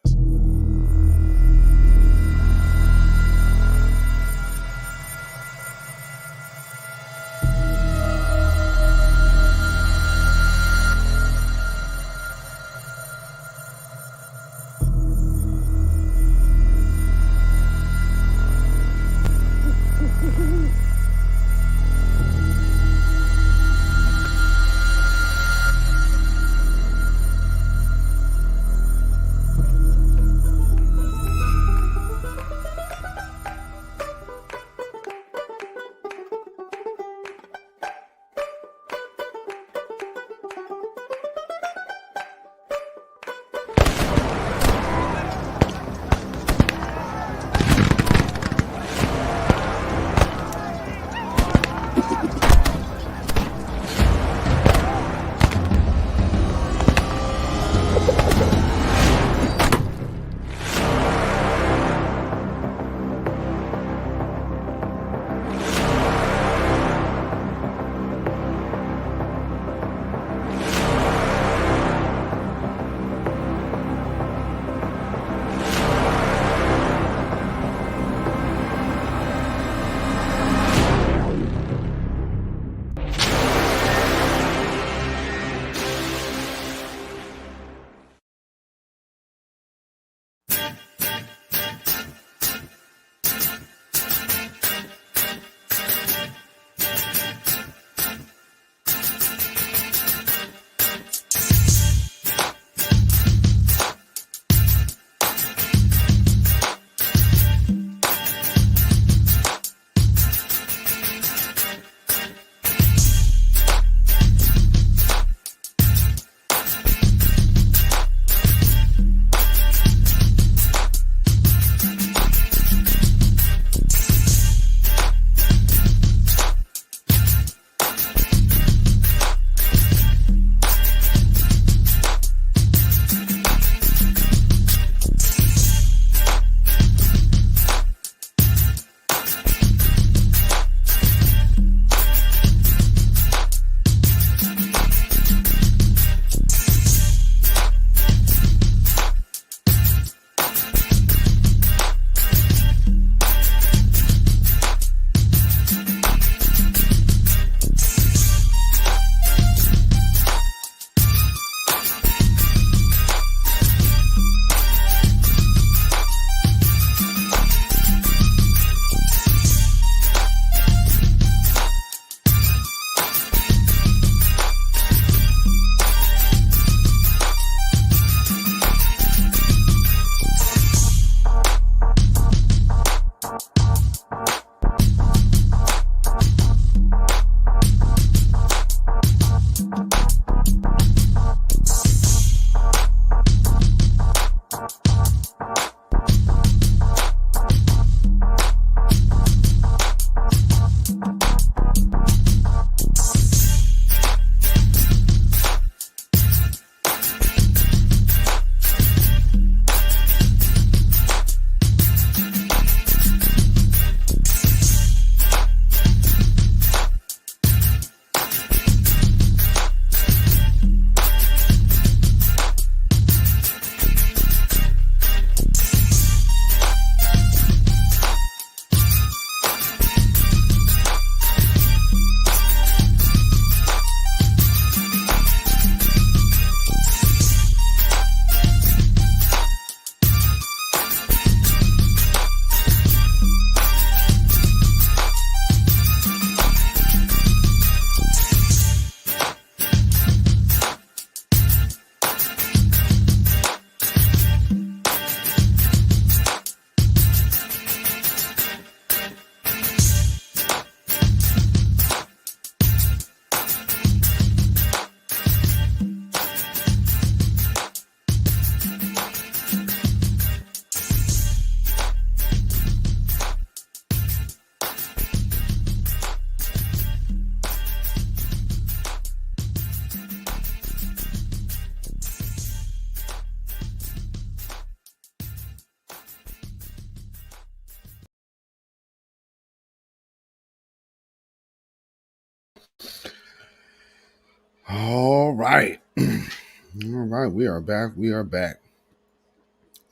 Speaker 5: All right. All right. We are back. We are back.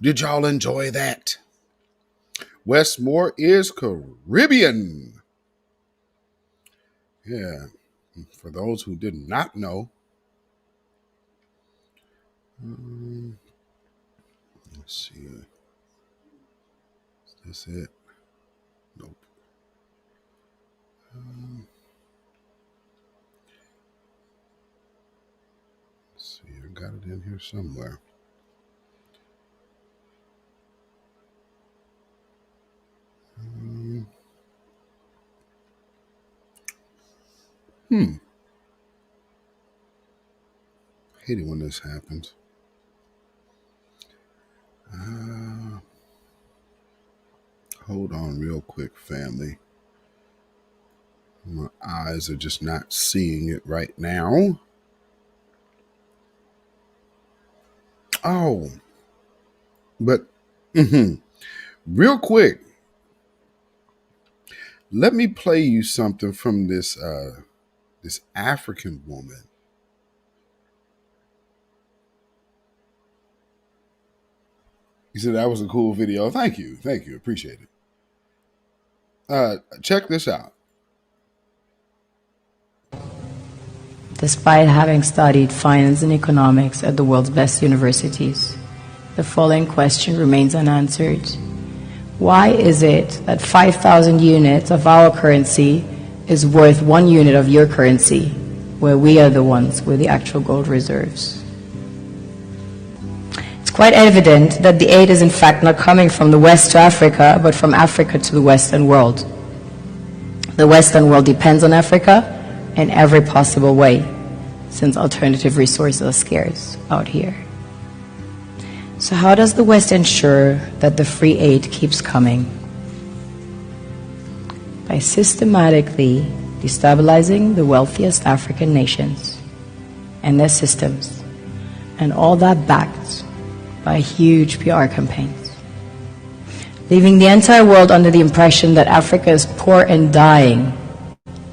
Speaker 5: Did y'all enjoy that? Westmore is Caribbean. Yeah. For those who did not know, let's see. Is this it? Nope. Let's see. I got it in here somewhere. Hate it when this happens. Hold on real quick, family. My eyes are just not seeing it right now. Oh, but real quick, let me play you something from this this African woman. He said that was a cool video. Thank you, appreciate it. Check this out.
Speaker 15: Despite having studied finance and economics at the world's best universities, the following question remains unanswered. Why is it that 5,000 units of our currency is worth 1 unit of your currency, where we are the ones with the actual gold reserves? It's quite evident that the aid is in fact not coming from the West to Africa, but from Africa to the Western world. The Western world depends on Africa in every possible way, since alternative resources are scarce out here. So how does the West ensure that the free aid keeps coming? By systematically destabilizing the wealthiest African nations and their systems, and all that backed by huge PR campaigns, leaving the entire world under the impression that Africa is poor and dying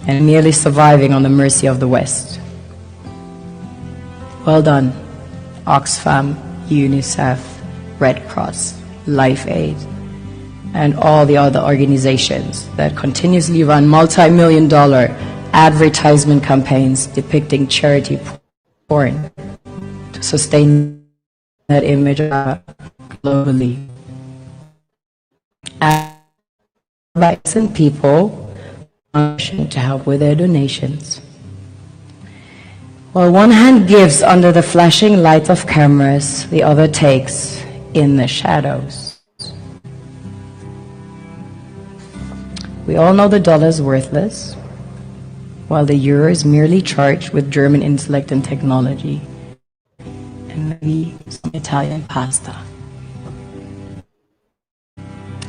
Speaker 15: and merely surviving on the mercy of the West. Well done, Oxfam, UNICEF, Red Cross, Life Aid, and all the other organizations that continuously run multi-million-dollar advertisement campaigns depicting charity porn to sustain that image globally. And people to help with their donations. While one hand gives under the flashing light of cameras, the other takes in the shadows. We all know the dollar is worthless, while the euro is merely charged with German intellect and technology, and maybe some Italian pasta.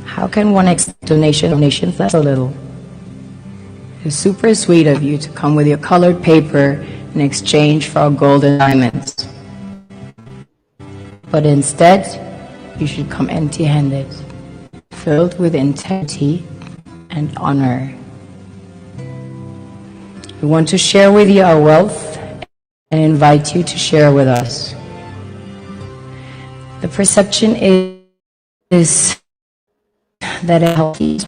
Speaker 15: How can one accept donations that's a little? It's super sweet of you to come with your colored paper in exchange for our gold and diamonds. But instead, you should come empty-handed, filled with integrity and honor. We want to share with you our wealth and invite you to share with us. The perception is that a healthy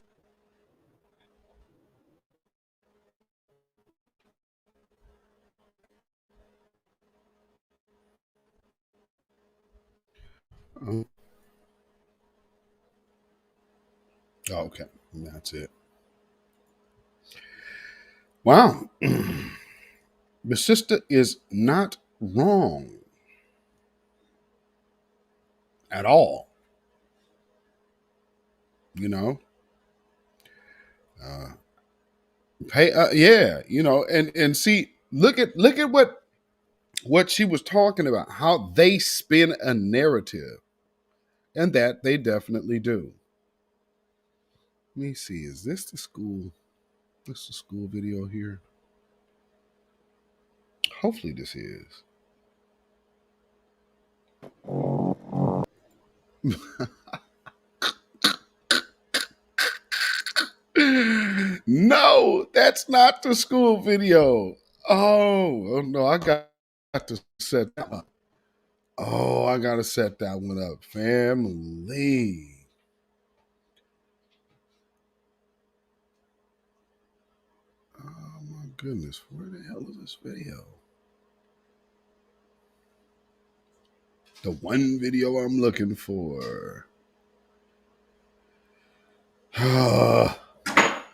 Speaker 5: Okay, that's it. Wow. The sister is not wrong at all. You know, yeah, you know, and see, look at what she was talking about, how they spin a narrative, and that they definitely do. Let me see, is this the school? This the school video here? Hopefully this is. No, that's not the school video. Oh no, I got to set that up. Oh, I gotta set that one up. Family. Oh my goodness, where the hell is this video? The one video I'm looking for.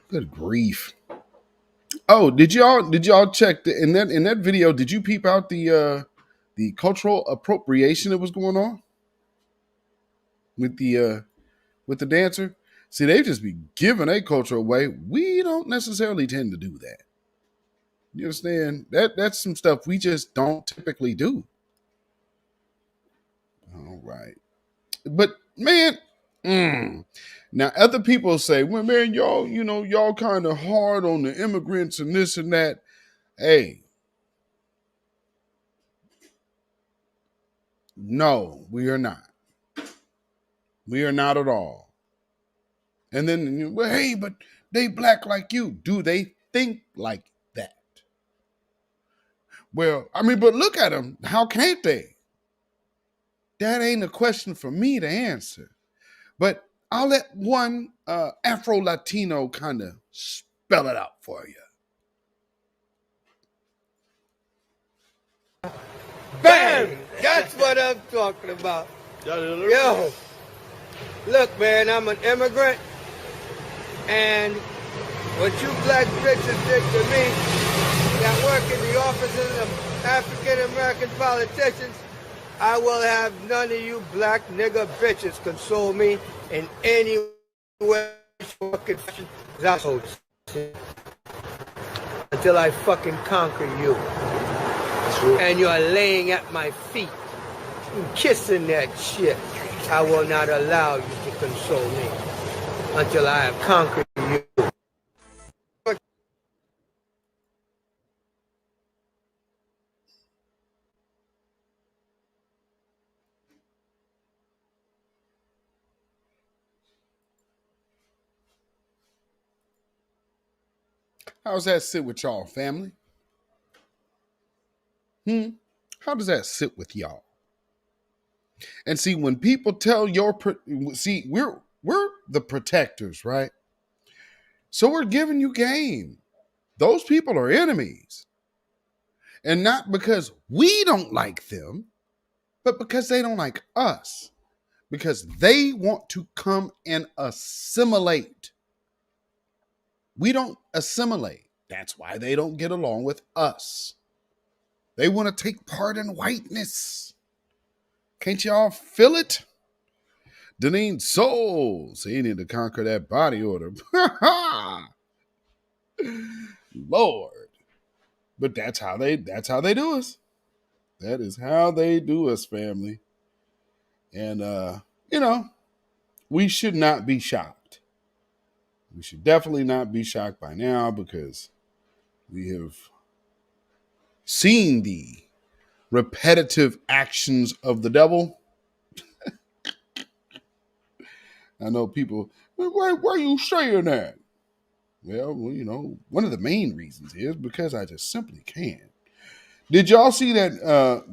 Speaker 5: Good grief. Oh, did y'all check in that video? Did you peep out the cultural appropriation that was going on with the dancer? See, they just be giving a culture away. We don't necessarily tend to do that. You understand? That's some stuff we just don't typically do. All right. But man, now other people say, well, man, y'all kind of hard on the immigrants and this and that. Hey, no, we are not. We are not at all. And then, well, hey, but they black like you. Do they think like that? Well, I mean, but look at them. How can't they? That ain't a question for me to answer. But I'll let one Afro-Latino kind of spell it out for you.
Speaker 16: Bang! That's what I'm talking about. Yo, look, man, I'm an immigrant, and what you black bitches did to me that work in the offices of African-American politicians, I will have none of you black nigger bitches console me in any way, fucking fashion, until I fucking conquer you. And you're laying at my feet, kissing that shit. I will not allow you to console me until I have conquered you.
Speaker 5: How's that sit with y'all, family? How does that sit with y'all? And see, when people tell we're the protectors, right? So we're giving you game. Those people are enemies. And not because we don't like them, but because they don't like us. Because they want to come and assimilate. We don't assimilate. That's why they don't get along with us. They want to take part in whiteness. Can't y'all feel it? Deneen Soul, so you need to conquer that body order. Lord. But that's how they do us. That is how they do us, family. And we should not be shocked. We should definitely not be shocked by now because we have seen the repetitive actions of the devil. I know people, why are you saying that? Well, one of the main reasons is because I just simply can. Did y'all see that?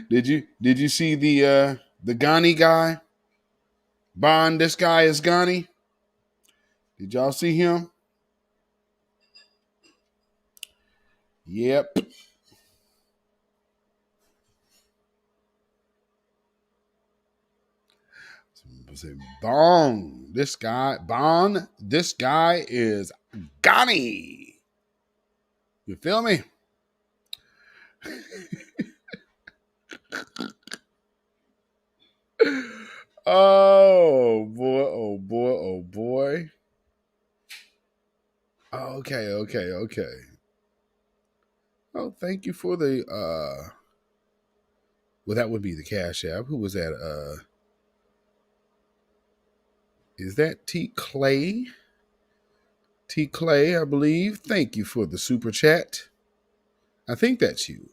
Speaker 5: Did you see the Ghani guy? Bond, this guy is Ghani. Did y'all see him? Yep. Say Bond, this guy is Ghani. You feel me? Oh boy, oh boy, oh boy. Okay. Oh, thank you for the well, that would be the Cash App. Who was that? Is that T Clay? T Clay, I believe. Thank you for the super chat. I think that's you.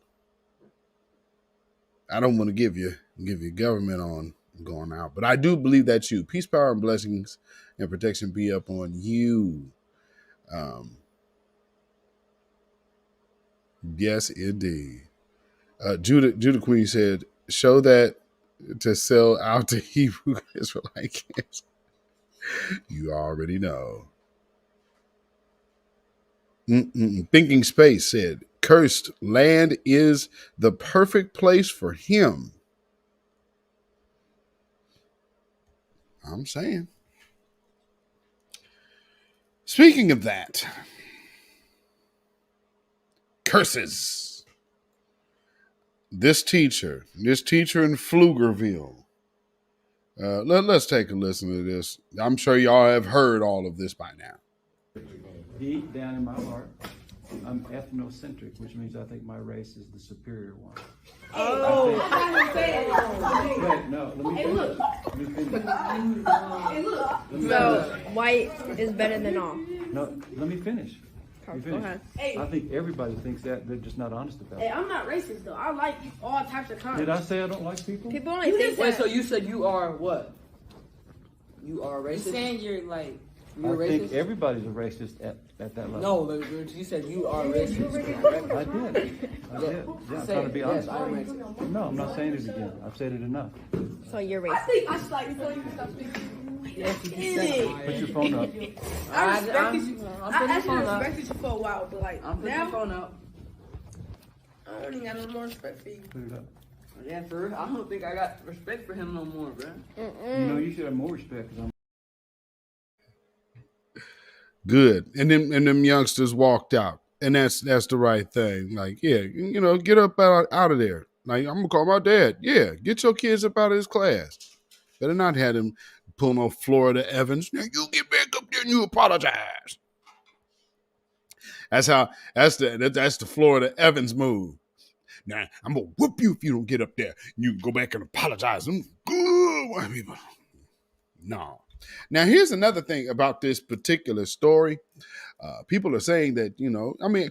Speaker 5: I don't want to give you government on going out, but I do believe that you peace, power, and blessings and protection be up on you. Yes, indeed. Judah Queen said, "Show that to sell out to Hebrew Israelite camps." You already know. Thinking Space said, "Cursed land is the perfect place for him." I'm saying. Speaking of that, curses. This teacher in Pflugerville. Let's take a listen to this. I'm sure y'all have heard all of this by now.
Speaker 17: Deep down in my heart, I'm ethnocentric, which means I think my race is the superior one.
Speaker 12: Oh,
Speaker 17: Wait, no, let me finish.
Speaker 12: Hey, look. So, white is better than all.
Speaker 17: No, let me finish.
Speaker 12: Go ahead.
Speaker 17: I think everybody thinks that. They're just not honest about it.
Speaker 12: Hey, I'm not racist though. I like all types of kinds.
Speaker 17: Did I say I don't like people?
Speaker 12: People only think that.
Speaker 18: Wait, so you said you are what? You are racist?
Speaker 12: You're saying you're like...
Speaker 17: I think everybody's a racist at that level.
Speaker 18: No, you said you are racist.
Speaker 17: I did. Yeah, I'm trying to be honest.
Speaker 18: Yes, I'm racist.
Speaker 17: No, I'm not saying it again. I've said it enough.
Speaker 12: So you're racist. I think I slightly thought you stop speaking.
Speaker 18: Yes, you said.
Speaker 17: Put your phone up.
Speaker 12: I actually respected you for a while, but like
Speaker 18: I'm putting
Speaker 12: now,
Speaker 18: your phone up.
Speaker 12: I don't even got no more respect for you.
Speaker 17: Put it up.
Speaker 18: Yeah, for real. I don't think I got respect for him no more, bro.
Speaker 17: You know, you should have more respect because I'm.
Speaker 5: Good. And them youngsters walked out. And that's the right thing. Like, yeah, get up out of there. Like, I'm gonna call my dad. Yeah, get your kids up out of his class. Better not have him pull no Florida Evans. Now you get back up there and you apologize. That's the Florida Evans move. Now I'm gonna whoop you if you don't get up there. You can go back and apologize. Good white people. No. Now, here's another thing about this particular story. People are saying that,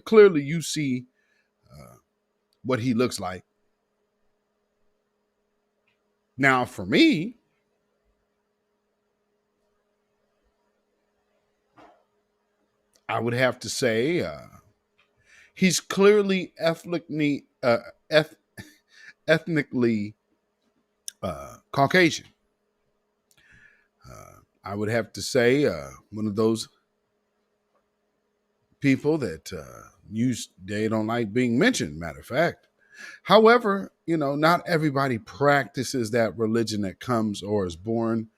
Speaker 5: clearly you see what he looks like. Now, for me, I would have to say he's clearly ethnically Caucasian. I would have to say one of those people that they don't like being mentioned, matter of fact. However, not everybody practices that religion that comes or is born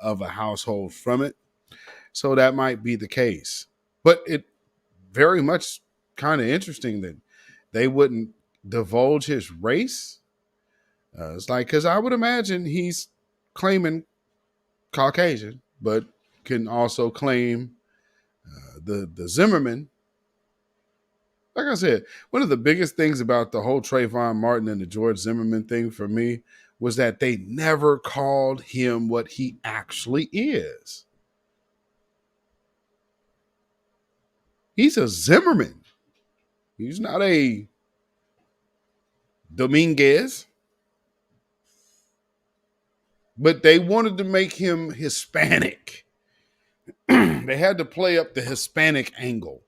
Speaker 5: of a household from it. So that might be the case. But it very much kind of interesting that they wouldn't divulge his race. It's like, because I would imagine he's claiming Caucasian, but can also claim the Zimmerman. Like I said, one of the biggest things about the whole Trayvon Martin and the George Zimmerman thing for me was that they never called him what he actually is. He's a Zimmerman. He's not a Dominguez. But they wanted to make him Hispanic. They had to play up the Hispanic angle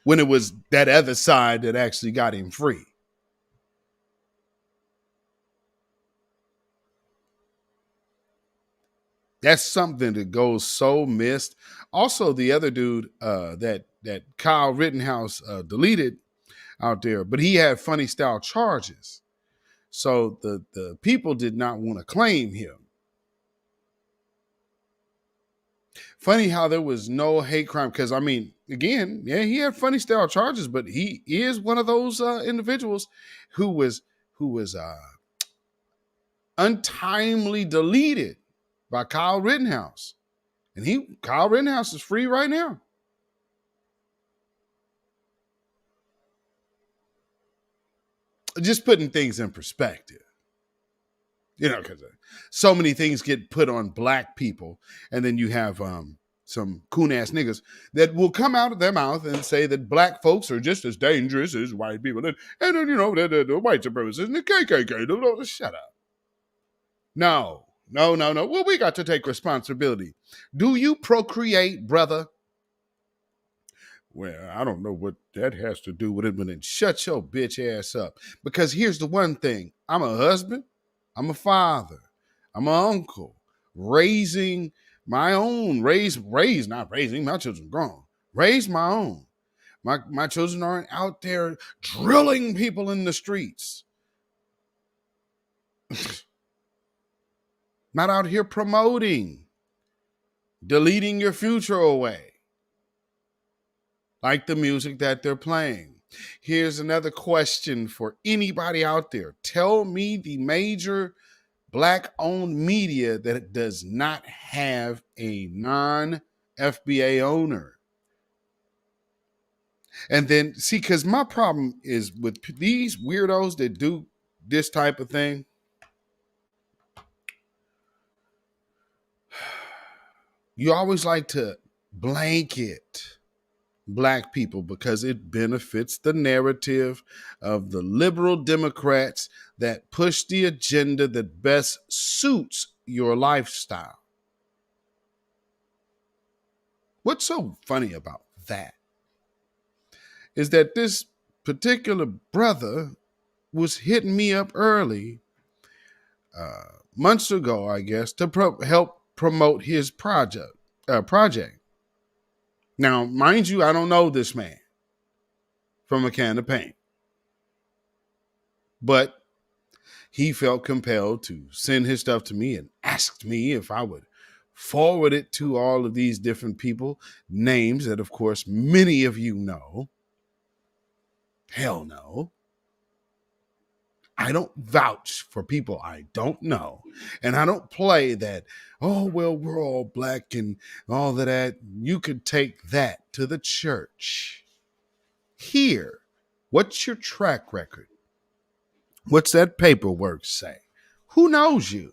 Speaker 5: when it was that other side that actually got him free. That's something that goes so missed. Also, the other dude that Kyle Rittenhouse deleted out there, but he had funny style charges. So the people did not want to claim him. Funny how there was no hate crime, because again, yeah, he had funny style charges, but he is one of those individuals who was untimely deleted by Kyle Rittenhouse, and Kyle Rittenhouse is free right now. Just putting things in perspective. Because so many things get put on black people, and then you have some coon-ass niggas that will come out of their mouth and say that black folks are just as dangerous as white people. And the white supremacists and the KKK. Shut up. No. Well, we got to take responsibility. Do you procreate, brother? Well, I don't know what that has to do with it, but then shut your bitch ass up. Because here's the one thing. I'm a husband. I'm a father. I'm an uncle. Raising my own. Not raising. My children grown. Raise my own. My children aren't out there drilling people in the streets. Not out here promoting. Deleting your future away. Like the music that they're playing. Here's another question for anybody out there. Tell me the major black-owned media that does not have a non-FBA owner. And then, see, because my problem is with these weirdos that do this type of thing. You always like to blanket black people because it benefits the narrative of the liberal Democrats that push the agenda that best suits your lifestyle. What's so funny about that is that this particular brother was hitting me up early, months ago, I guess, to help promote his project. Now, mind you, I don't know this man from a can of paint. But he felt compelled to send his stuff to me and asked me if I would forward it to all of these different people, names that, of course, many of you know. Hell no. I don't vouch for people I don't know. And I don't play that, oh, well, we're all black and all of that. You could take that to the church. Here, what's your track record? What's that paperwork say? Who knows you?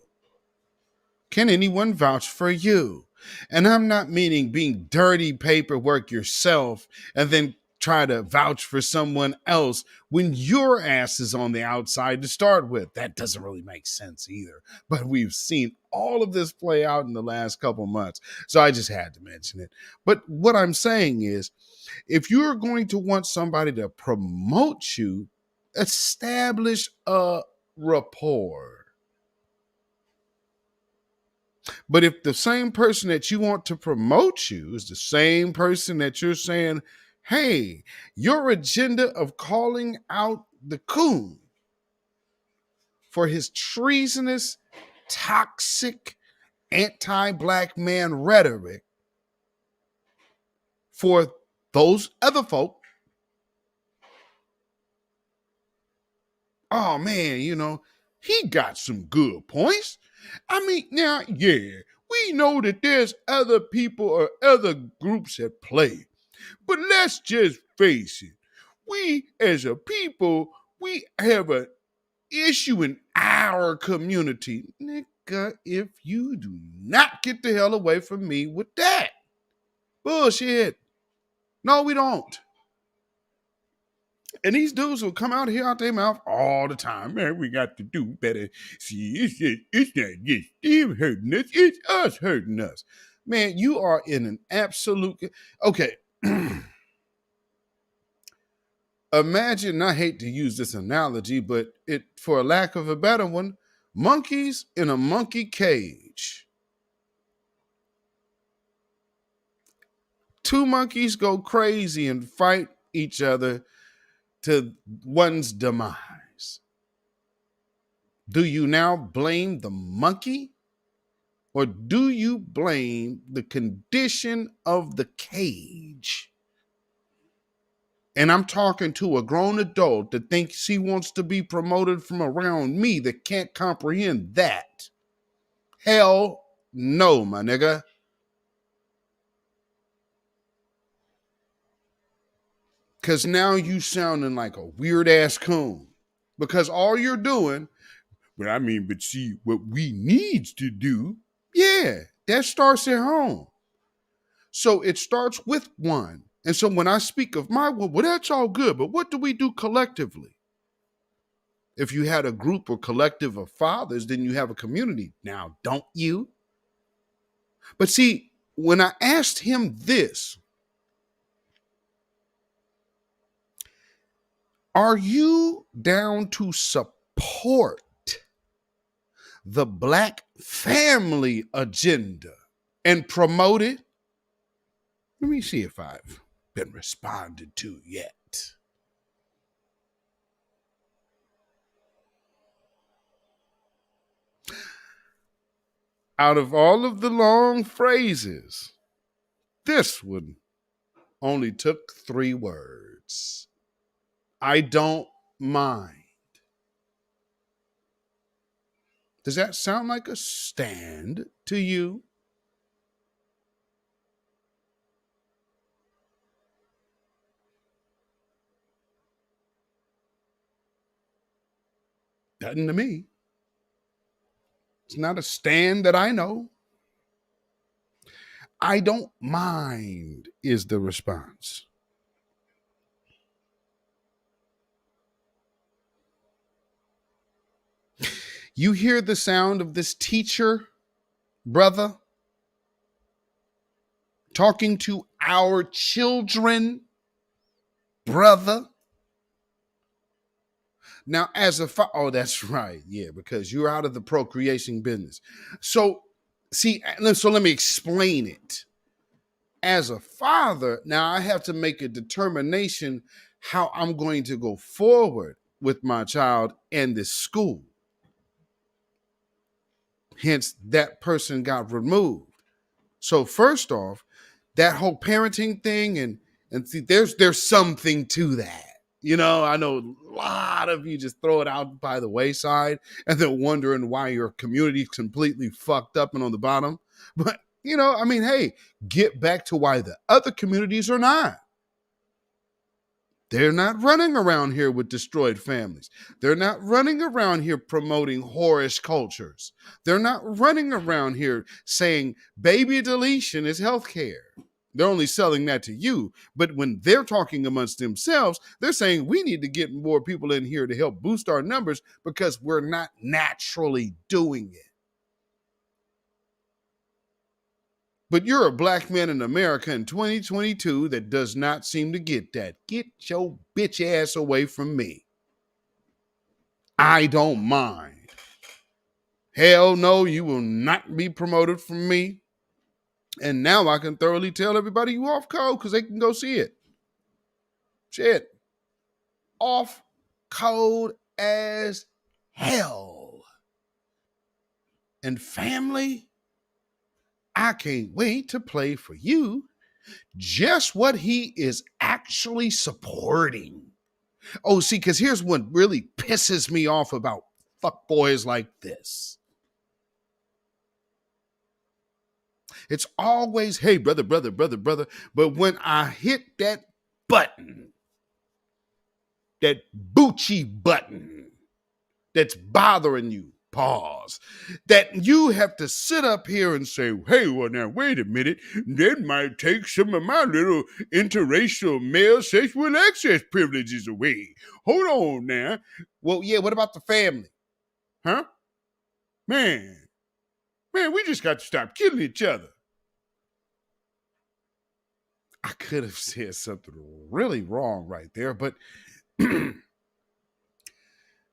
Speaker 5: Can anyone vouch for you? And I'm not meaning being dirty paperwork yourself and then try to vouch for someone else when your ass is on the outside to start with. That doesn't really make sense either. But we've seen all of this play out in the last couple months. So I just had to mention it. But what I'm saying is, if you're going to want somebody to promote you, establish a rapport. But if the same person that you want to promote you is the same person that you're saying, hey, your agenda of calling out the coon for his treasonous, toxic, anti-black man rhetoric for those other folk, oh man, he got some good points. I mean, now, yeah, we know that there's other people or other groups at play. But let's just face it. We, as a people, we have an issue in our community. Nigga, if you do not get the hell away from me with that. Bullshit. No, we don't. And these dudes will come out here out their mouth all the time. Man, we got to do better. See, it's not just them hurting us, it's us hurting us. Man, you are in an absolute... Okay. Imagine, I hate to use this analogy, but for a lack of a better one, monkeys in a monkey cage. Two monkeys go crazy and fight each other to one's demise. Do you now blame the monkey, or do you blame the condition of the cage? And I'm talking to a grown adult that thinks he wants to be promoted from around me that can't comprehend that. Hell no, my nigga. Because now you sounding like a weird-ass coon. Because all you're doing, but see, what we needs to do, yeah, that starts at home. So it starts with one. And so when I speak of my well, that's all good, but what do we do collectively? If you had a group or collective of fathers, then you have a community. Now, don't you? But see, when I asked him this, are you down to support the Black family agenda and promote it? Let me see if I've been responded to yet. Out of all of the long phrases, this one only took 3 words. I don't mind. Does that sound like a stand to you? Doesn't to me. It's not a stand that I know. I don't mind is the response. You hear the sound of this teacher, brother, talking to our children, brother. Now, as a oh, that's right, yeah, because you're out of the procreation business. So, let me explain it. As a father, now I have to make a determination how I'm going to go forward with my child and this school. Hence, that person got removed. So first off, that whole parenting thing, and see, there's something to that. You know, I know a lot of you just throw it out by the wayside and then wondering why your community's completely fucked up and on the bottom. But, you know, I mean, hey, get back to why the other communities are not. They're not running around here with destroyed families. They're not running around here promoting whorish cultures. They're not running around here saying baby deletion is healthcare. They're only selling that to you. But when they're talking amongst themselves, they're saying we need to get more people in here to help boost our numbers because we're not naturally doing it. But you're a black man in America in 2022 that does not seem to get that. Get your bitch ass away from me. I don't mind. Hell no, you will not be promoted from me. And now I can thoroughly tell everybody you off code because they can go see it. Shit. Off code as hell. And family, I can't wait to play for you just what he is actually supporting. Oh, see, because here's what really pisses me off about fuckboys like this. It's always, hey, brother. But when I hit that button, that Bucci button that's bothering you, pause, that you have to sit up here and say, hey, well, now, wait a minute, that might take some of my little interracial male sexual access privileges away. Hold on now. Well, yeah, what about the family? Huh? Man, we just got to stop killing each other. I could have said something really wrong right there, but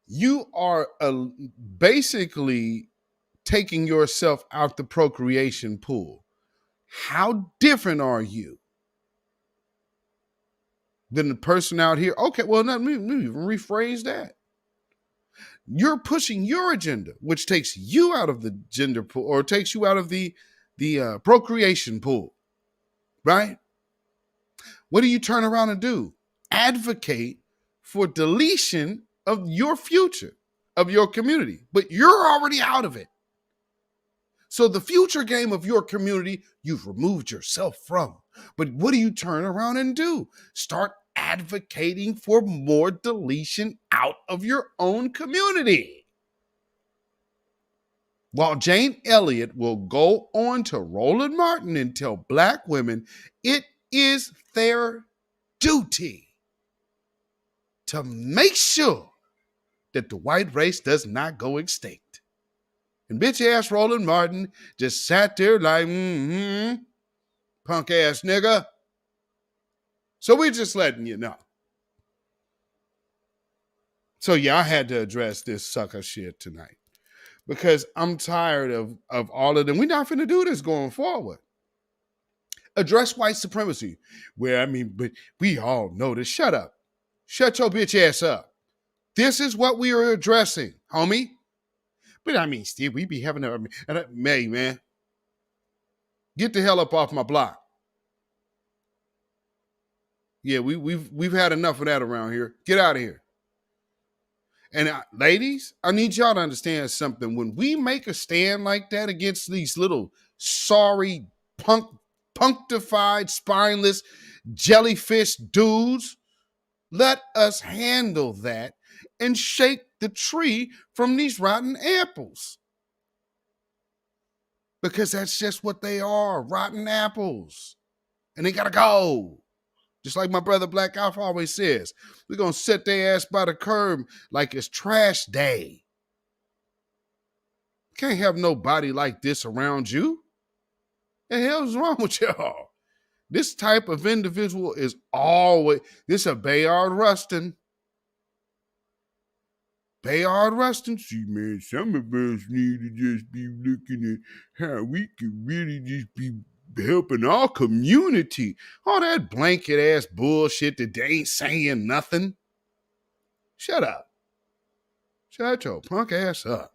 Speaker 5: you are basically taking yourself out the procreation pool. How different are you than the person out here? Okay, well, let me even rephrase that. You're pushing your agenda, which takes you out of the gender pool or takes you out of the procreation pool, right? What do you turn around and do? Advocate for deletion of your future, of your community, but you're already out of it. So the future game of your community, you've removed yourself from. But what do you turn around and do? Start advocating for more deletion out of your own community. while Jane Elliott will go on to Roland Martin and tell black women it is their duty to make sure that the white race does not go extinct. And bitch ass Roland Martin just sat there like, punk ass nigga. So we're just letting you know. So yeah, I had to address this sucker shit tonight because I'm tired of all of them. We're not finna do this going forward. Address white supremacy. But we all know this. Shut up. Shut your bitch ass up. This is what we are addressing, homie. But Steve, we be having May, man. Get the hell up off my block. Yeah, we've had enough of that around here. Get out of here. And ladies, I need y'all to understand something. When we make a stand like that against these little sorry, punctified, spineless, jellyfish dudes, let us handle that and shake the tree from these rotten apples. Because that's just what they are, rotten apples. And they gotta go. Just like my brother Black Alpha always says, we're going to set their ass by the curb like it's trash day. Can't have nobody like this around you. The hell's wrong with y'all? This type of individual is always, this a Bayard Rustin. Bayard Rustin. See, man, some of us need to just be looking at how we can really just be helping our community. All that blanket ass bullshit that they ain't saying nothing. Shut up. Shut your punk ass up.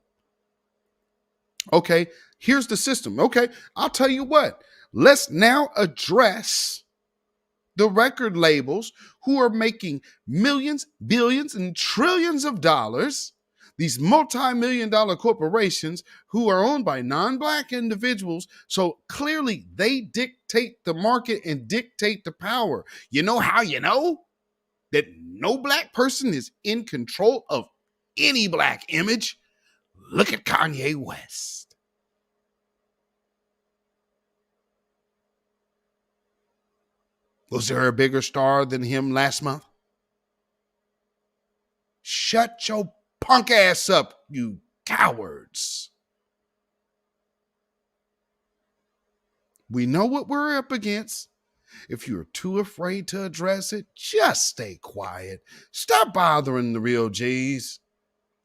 Speaker 5: Okay, here's the system. Okay, I'll tell you what. Let's now address the record labels who are making millions, billions, and trillions of dollars. These multi-million-dollar corporations who are owned by non-black individuals, so clearly they dictate the market and dictate the power. You know how you know that no black person is in control of any black image? Look at Kanye West. Was there a bigger star than him last month? Shut your punk ass up, you cowards. We know what we're up against. If you're too afraid to address it, just stay quiet. Stop bothering the real G's.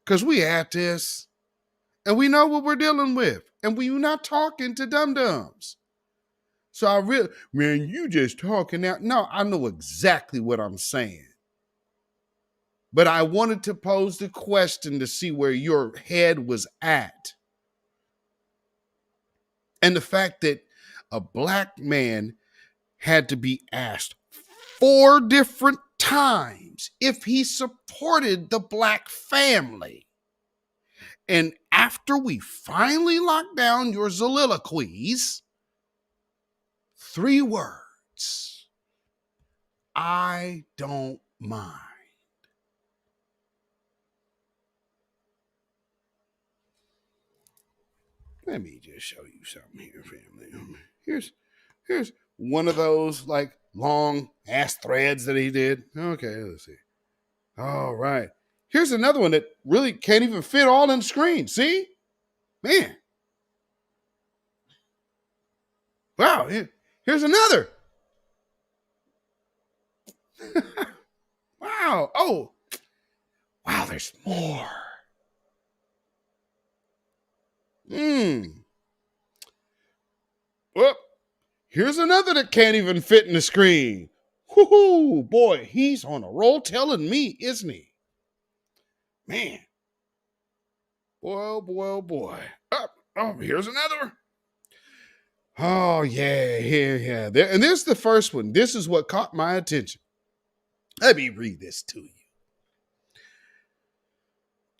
Speaker 5: Because we at this. And we know what we're dealing with. And we're not talking to dum-dums. So man, you just talking now. No, I know exactly what I'm saying. But I wanted to pose the question to see where your head was at. And the fact that a black man had to be asked 4 different times if he supported the black family. And after we finally locked down your soliloquies, 3 words. I don't mind. Let me just show you something here, family. Here's one of those like long ass threads that he did. Okay, let's see. All right. Here's another one that really can't even fit all in the screen. See? Man. Wow. Here's another. Wow. Oh. Wow, there's more. Well, here's another that can't even fit in the screen. Whoo-hoo, boy, he's on a roll telling me, isn't he? Man. Boy, oh boy, oh boy. Oh, here's another. Oh, yeah. And there's the first one. This is what caught my attention. Let me read this to you.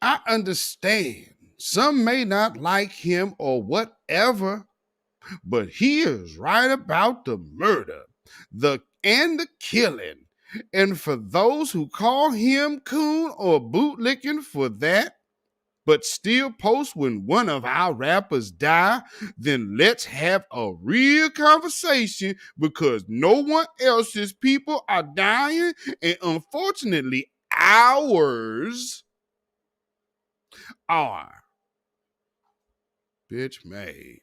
Speaker 5: I understand some may not like him or whatever, but he is right about the murder, and the killing. And for those who call him coon or bootlicking for that, but still post when one of our rappers die, then let's have a real conversation because no one else's people are dying, and unfortunately, ours are. Bitch made.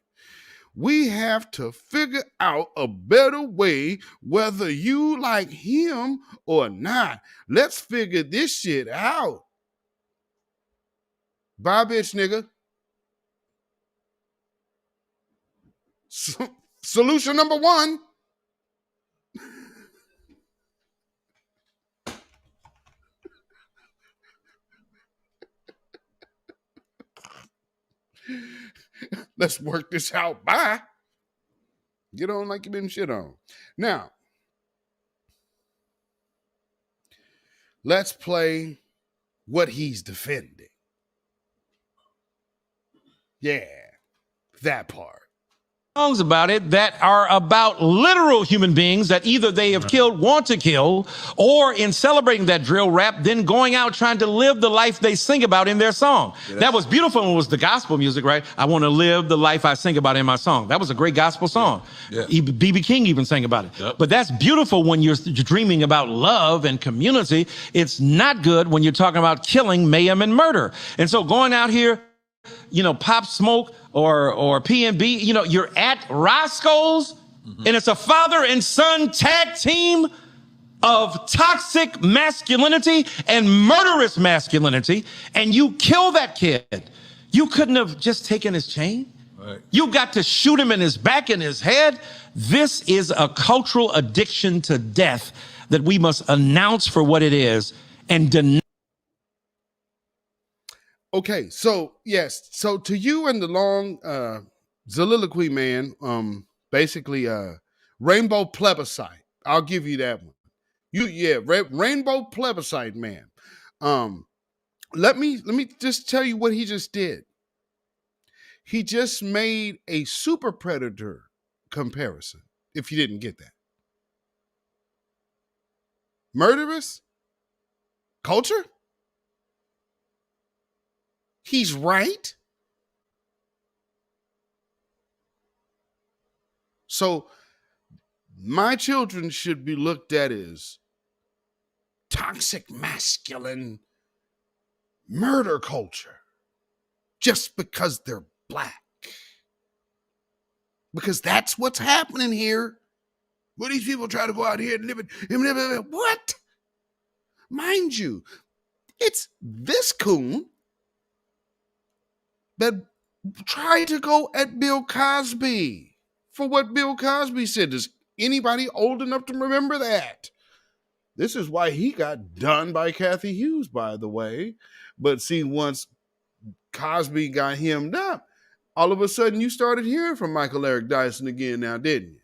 Speaker 5: We have to figure out a better way, whether you like him or not. Let's figure this shit out. Bye, bitch nigga. Solution number one. Let's work this out. Bye. Get on like you been shit on. Now, let's play what he's defending. Yeah, that part.
Speaker 19: Songs about it that are about literal human beings that either they have killed, want to kill, or in celebrating that drill rap, then going out trying to live the life they sing about in their song. That was beautiful when it was the gospel music, right? I want to live the life I sing about in my song. That was a great gospel song. B.B. King even sang about it. But that's beautiful when you're dreaming about love and community. It's not good when you're talking about killing, mayhem, and murder. And so going out here, you know, Pop Smoke or PNB, you know, you're at Roscoe's and it's a father and son tag team of toxic masculinity and murderous masculinity, and you kill that kid. You couldn't have just taken his chain. Right. You got to shoot him in his back and his head. This is a cultural addiction to death that we must announce for what it is and deny.
Speaker 5: Okay, so yes, so to you and the long soliloquy man, basically rainbow plebiscite. I'll give you that one. Rainbow plebiscite man. Let me just tell you what he just did. He just made a super predator comparison, if you didn't get that. Murderous culture? He's right. So my children should be looked at as toxic masculine murder culture just because they're black. Because that's what's happening here. Where these people try to go out here and live it. What? Mind you, it's this coon that tried to go at Bill Cosby for what Bill Cosby said. Is anybody old enough to remember that? This is why he got done by Kathy Hughes, by the way. But see, once Cosby got hemmed up, all of a sudden you started hearing from Michael Eric Dyson again now, didn't you?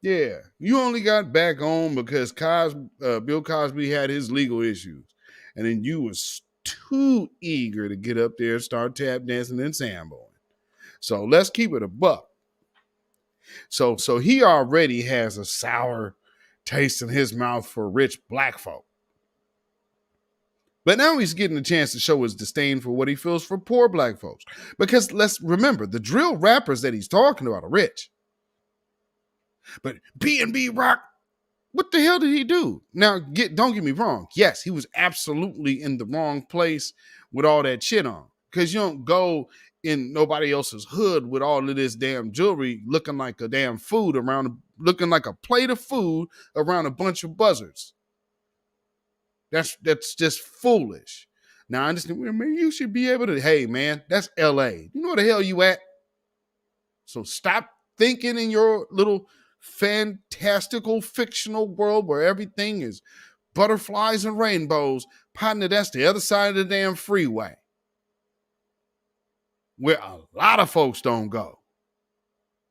Speaker 5: Yeah, you only got back on because Bill Cosby had his legal issues. And then you was too eager to get up there and start tap dancing and samboing. So let's keep it a buck. So he already has a sour taste in his mouth for rich black folk. But now he's getting a chance to show his disdain for what he feels for poor black folks. Because let's remember, the drill rappers that he's talking about are rich. But B&B Rock, what the hell did he do? Now, don't get me wrong. Yes, he was absolutely in the wrong place with all that shit on. Because you don't go in nobody else's hood with all of this damn jewelry looking like a damn food looking like a plate of food around a bunch of buzzards. That's just foolish. Now, I understand, man, you should be able to, hey, man, that's L.A. You know where the hell you at? So stop thinking in your little fantastical fictional world where everything is butterflies and rainbows. Partner, that's the other side of the damn freeway, where a lot of folks don't go.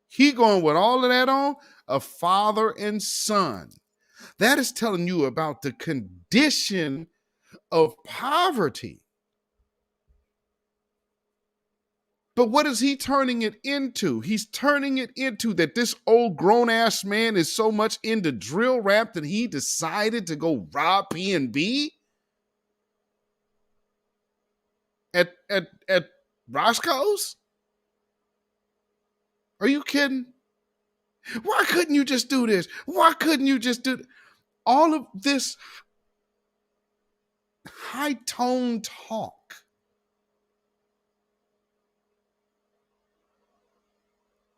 Speaker 5: He going with all of that on, a father and son. That is telling you about the condition of poverty. But what is he turning it into? He's turning it into that this old grown-ass man is so much into drill rap that he decided to go rob P&B? at Roscoe's? Are you kidding? Why couldn't you just do this? Why couldn't you just do all of this high-tone talk?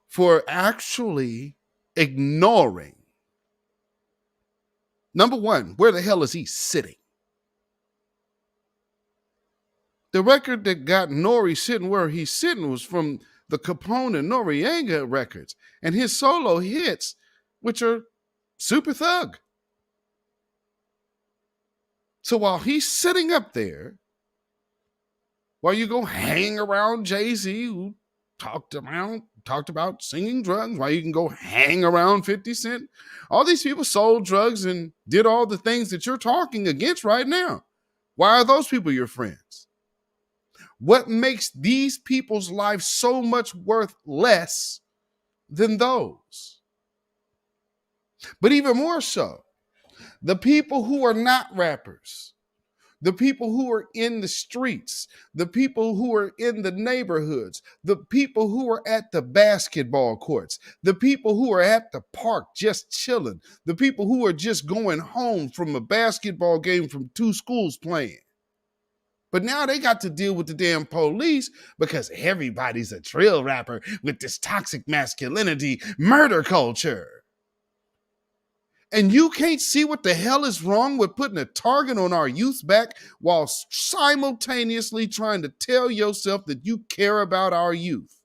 Speaker 5: For actually ignoring, number one, where the hell is he sitting? The record that got Nori sitting where he's sitting was from the Capone and Noriega records and his solo hits, which are super thug. So while he's sitting up there, while you go hang around Jay-Z, who talked about singing drugs, while you can go hang around 50 Cent, all these people sold drugs and did all the things that you're talking against right now. Why are those people your friends? What makes these people's lives so much worth less than those? But even more so, the people who are not rappers, the people who are in the streets, the people who are in the neighborhoods, the people who are at the basketball courts, the people who are at the park just chilling, the people who are just going home from a basketball game from two schools playing. But now they got to deal with the damn police because everybody's a drill rapper with this toxic masculinity murder culture. And you can't see what the hell is wrong with putting a target on our youth's back while simultaneously trying to tell yourself that you care about our youth.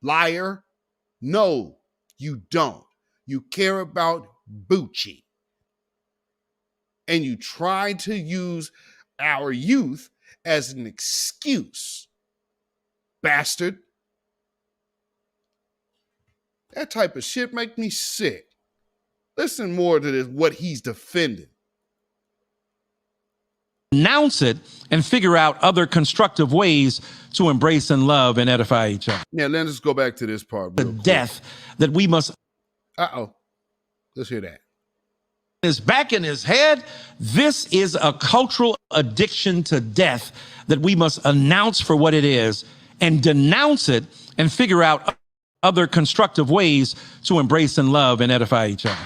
Speaker 5: Liar. No, you don't. You care about Bucci. And you try to use our youth as an excuse. Bastard. That type of shit make me sick. Listen more to this, what he's defending.
Speaker 19: Announce it and figure out other constructive ways to embrace and love and edify each other.
Speaker 5: Now, let's go back to this part.
Speaker 19: The death that we must.
Speaker 5: Let's hear that.
Speaker 19: Is back in his head. This is a cultural addiction to death that we must announce for what it is and denounce it and figure out other constructive ways to embrace and love and edify each other.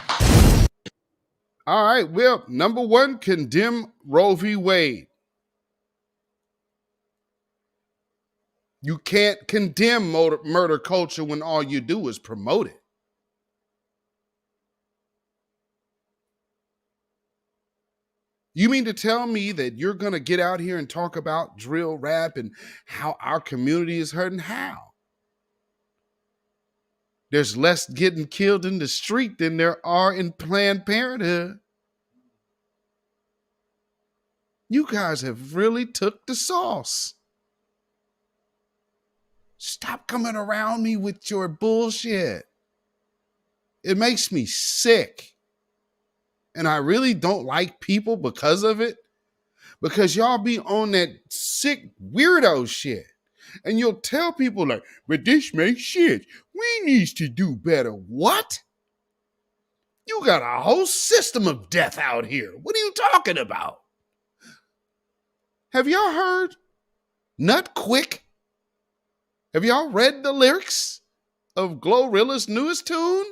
Speaker 5: All right, well, number one, condemn Roe v. Wade. You can't condemn murder culture when all you do is promote it. You mean to tell me that you're going to get out here and talk about drill rap and how our community is hurting? How? There's less getting killed in the street than there are in Planned Parenthood. You guys have really took the sauce. Stop coming around me with your bullshit. It makes me sick. And I really don't like people because of it. Because y'all be on that sick weirdo shit. And you'll tell people like, but this makes sense. We needs to do better. What? You got a whole system of death out here. What are you talking about? Have y'all heard Nut Quick? Have y'all read the lyrics of Glorilla's newest tune?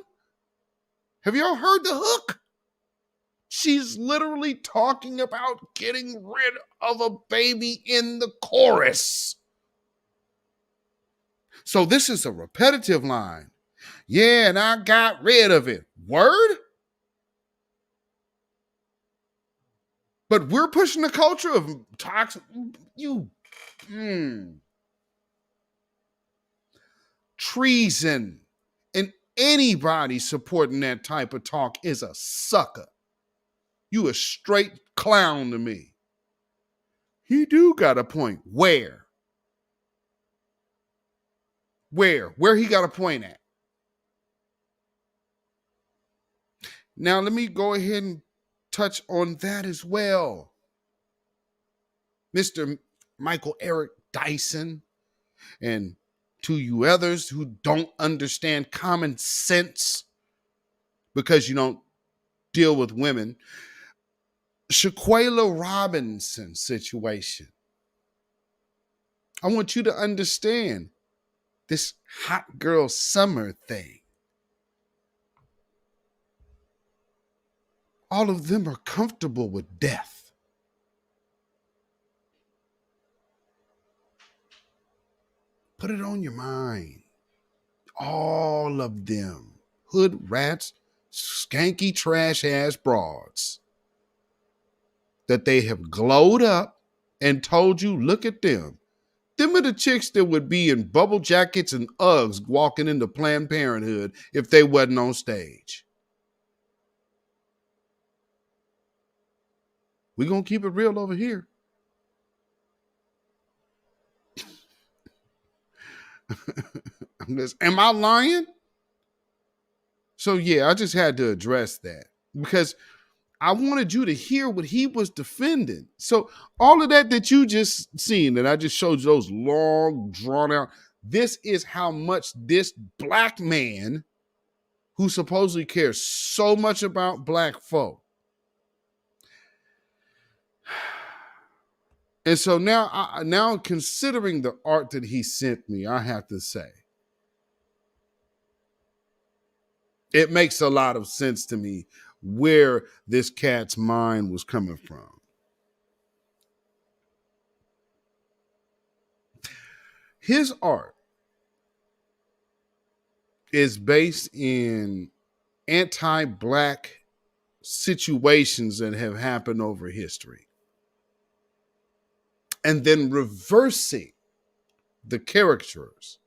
Speaker 5: Have y'all heard the hook? She's literally talking about getting rid of a baby in the chorus. So this is a repetitive line. Yeah, and I got rid of it. Word? But we're pushing the culture of toxic. Treason. And anybody supporting that type of talk is a sucker. You a straight clown to me. He do got a point. Where? Where he got a point at? Now let me go ahead and touch on that as well. Mr. Michael Eric Dyson and to you others who don't understand common sense because you don't deal with women. Shaquilla Robinson situation. I want you to understand this hot girl summer thing. All of them are comfortable with death. Put it on your mind. All of them. Hood rats, skanky trash ass broads that they have glowed up and told you, look at them. Them are the chicks that would be in bubble jackets and Uggs walking into Planned Parenthood if they wasn't on stage. We're going to keep it real over here. Am I lying? So yeah, I just had to address that because I wanted you to hear what he was defending. So all of that you just seen, that I just showed you, those long, drawn out, this is how much this black man who supposedly cares so much about black folk. And so now considering the art that he sent me, I have to say, it makes a lot of sense to me where this cat's mind was coming from. His art is based in anti-black situations that have happened over history, and then reversing the caricatures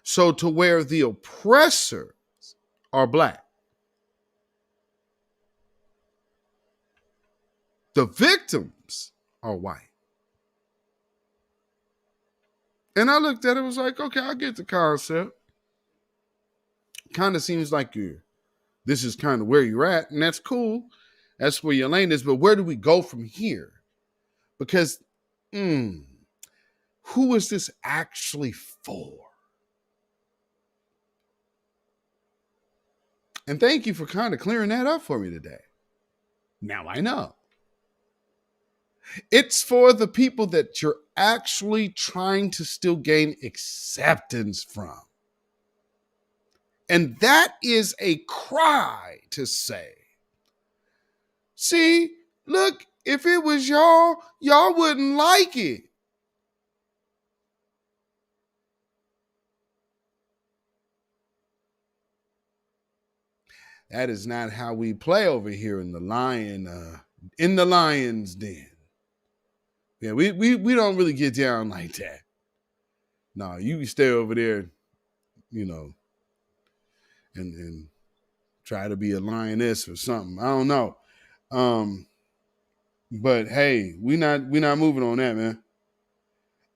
Speaker 5: so to where the oppressors are black. The victims are white. And I looked at it, was like, okay, I get the concept. Kind of seems like this is kind of where you're at, and that's cool. That's where your lane is, but where do we go from here? Because, who is this actually for? And thank you for kind of clearing that up for me today. Now I know. It's for the people that you're actually trying to still gain acceptance from. And that is a cry to say, see, look, if it was y'all wouldn't like it. That is not how we play over here in the lion's den. Yeah, we don't really get down like that. No, you can stay over there, and try to be a lioness or something. I don't know. But hey, we not moving on that, man.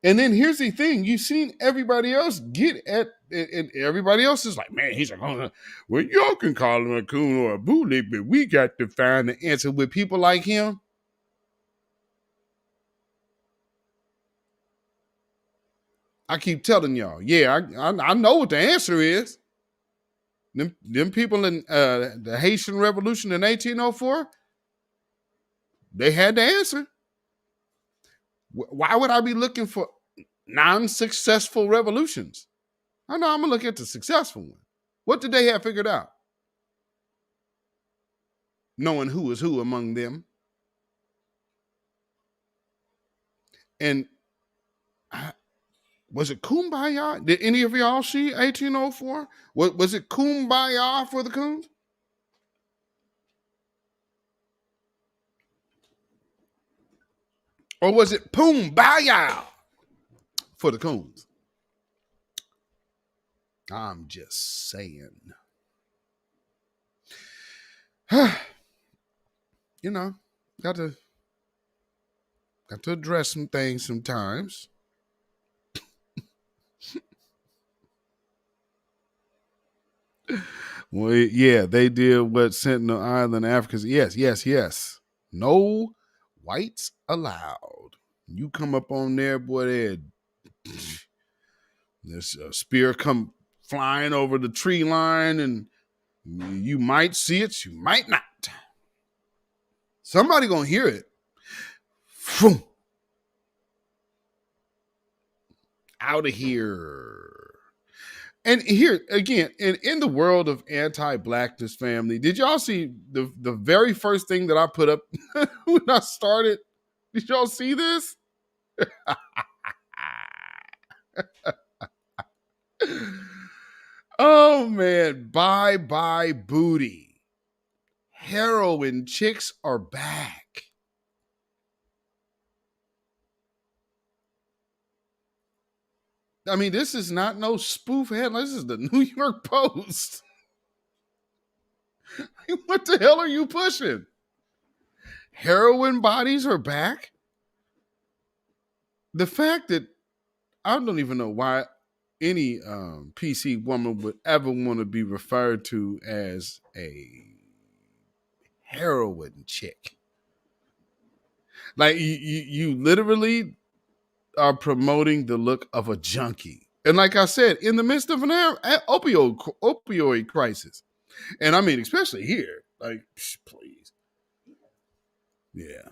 Speaker 5: And then here's the thing: you've seen everybody else get at, and everybody else is like, man, he's like, oh, well, y'all can call him a coon or a bootleg, but we got to find the answer with people like him. I keep telling y'all, yeah, I know what the answer is. Them people in the Haitian Revolution in 1804, they had the answer. Why would I be looking for non-successful revolutions? I know I'm going to look at the successful one. What did they have figured out? Knowing who is who among them. And was it Kumbaya? Did any of y'all see 1804? Was it Kumbaya for the coons? Or was it Pumbaya for the coons? I'm just saying. Got to address some things sometimes. Well, yeah, they did what Sentinel Island Africans. Yes. No whites allowed. You come up on there, boy, there's a spear come flying over the tree line, and you might see it, you might not. Somebody gonna hear it. out of here. And here again, in the world of anti-blackness, family, did y'all see the very first thing that I put up when I started? Did y'all see this? Oh man, bye bye booty. Heroin chicks are back. I mean, this is not no spoof headline. This is the New York Post. What the hell are you pushing? Heroin bodies are back? The fact that I don't even know why any PC woman would ever want to be referred to as a heroin chick. Like you literally are promoting the look of a junkie. And like I said, in the midst of an opioid crisis. And I mean, especially here, like, please. Yeah.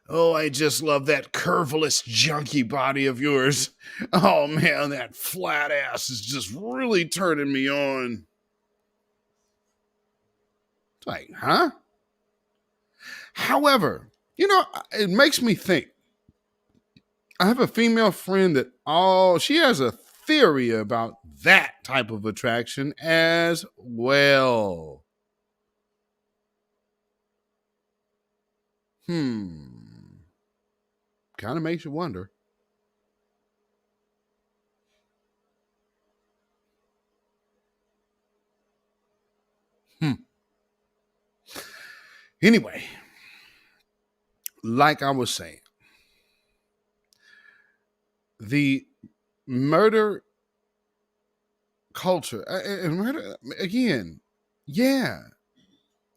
Speaker 5: Oh, I just love that curveless junkie body of yours. Oh man, that flat ass is just really turning me on. It's like, huh? However, it makes me think. I have a female friend that she has a theory about that type of attraction as well. Kind of makes you wonder. Anyway, like I was saying, the murder culture and murder again, yeah,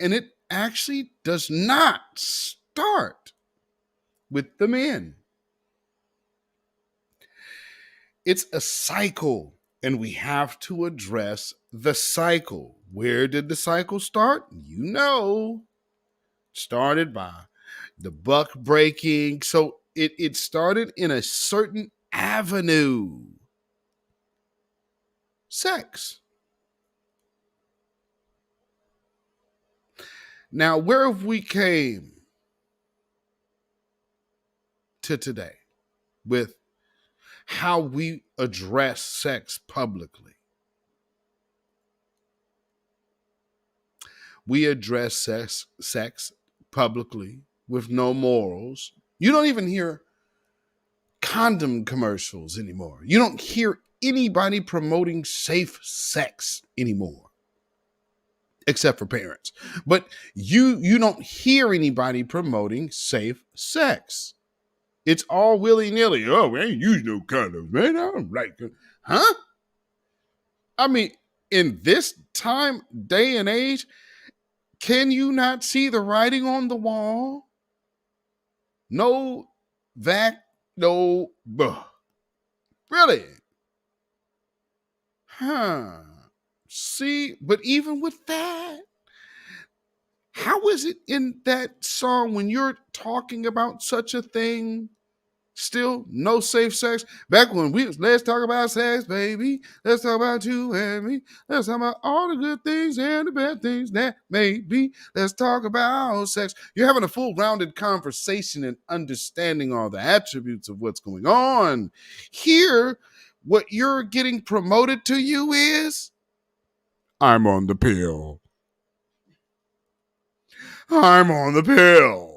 Speaker 5: and it actually does not start with the men. It's a cycle, and we have to address the cycle. Where did the cycle start? Started by the buck breaking. So it started in a certain avenue. Sex. Now, where have we came to today with how we address sex publicly? We address sex publicly with no morals. You don't even hear condom commercials anymore. You don't hear anybody promoting safe sex anymore, except for parents. But you don't hear anybody promoting safe sex. It's all willy-nilly. Oh, we ain't use no condoms, man. I don't like it. Huh? I mean, in this time, day and age, can you not see the writing on the wall? No vac, no buh. Really? Huh. See, but even with that, how is it in that song when you're talking about such a thing? Still no safe sex. Back when let's talk about sex, baby. Let's talk about you and me. Let's talk about all the good things and the bad things that may be. Let's talk about sex. You're having a full rounded conversation and understanding all the attributes of what's going on. Here, what you're getting promoted to you is, I'm on the pill. I'm on the pill.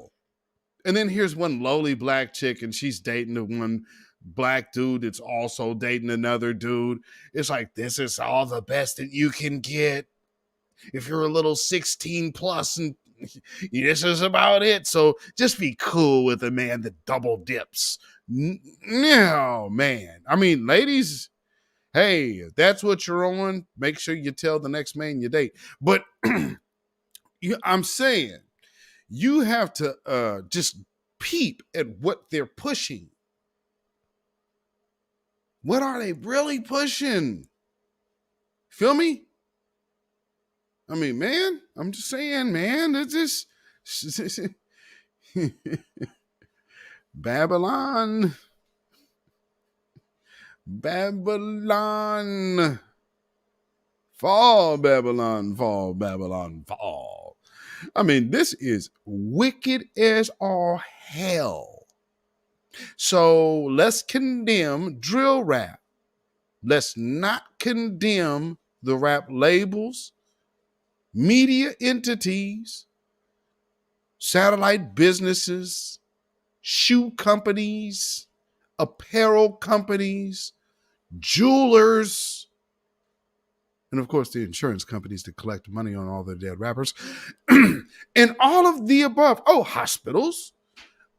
Speaker 5: And then here's one lowly black chick and she's dating the one black dude that's also dating another dude. It's like, this is all the best that you can get. If you're a little 16 plus and this is about it. So just be cool with a man that double dips. No, man. I mean, ladies, hey, if that's what you're on, make sure you tell the next man you date. But I'm saying, you have to just peep at what they're pushing. What are they really pushing? Feel me? I mean, man, I'm just saying, man, it's just Babylon. Babylon. Fall, Babylon, fall, Babylon, fall. I mean, this is wicked as all hell. So let's condemn drill rap. Let's not condemn the rap labels, media entities, satellite businesses, shoe companies, apparel companies, jewelers, and of course the insurance companies that collect money on all the dead rappers, and all of the above. Oh, hospitals,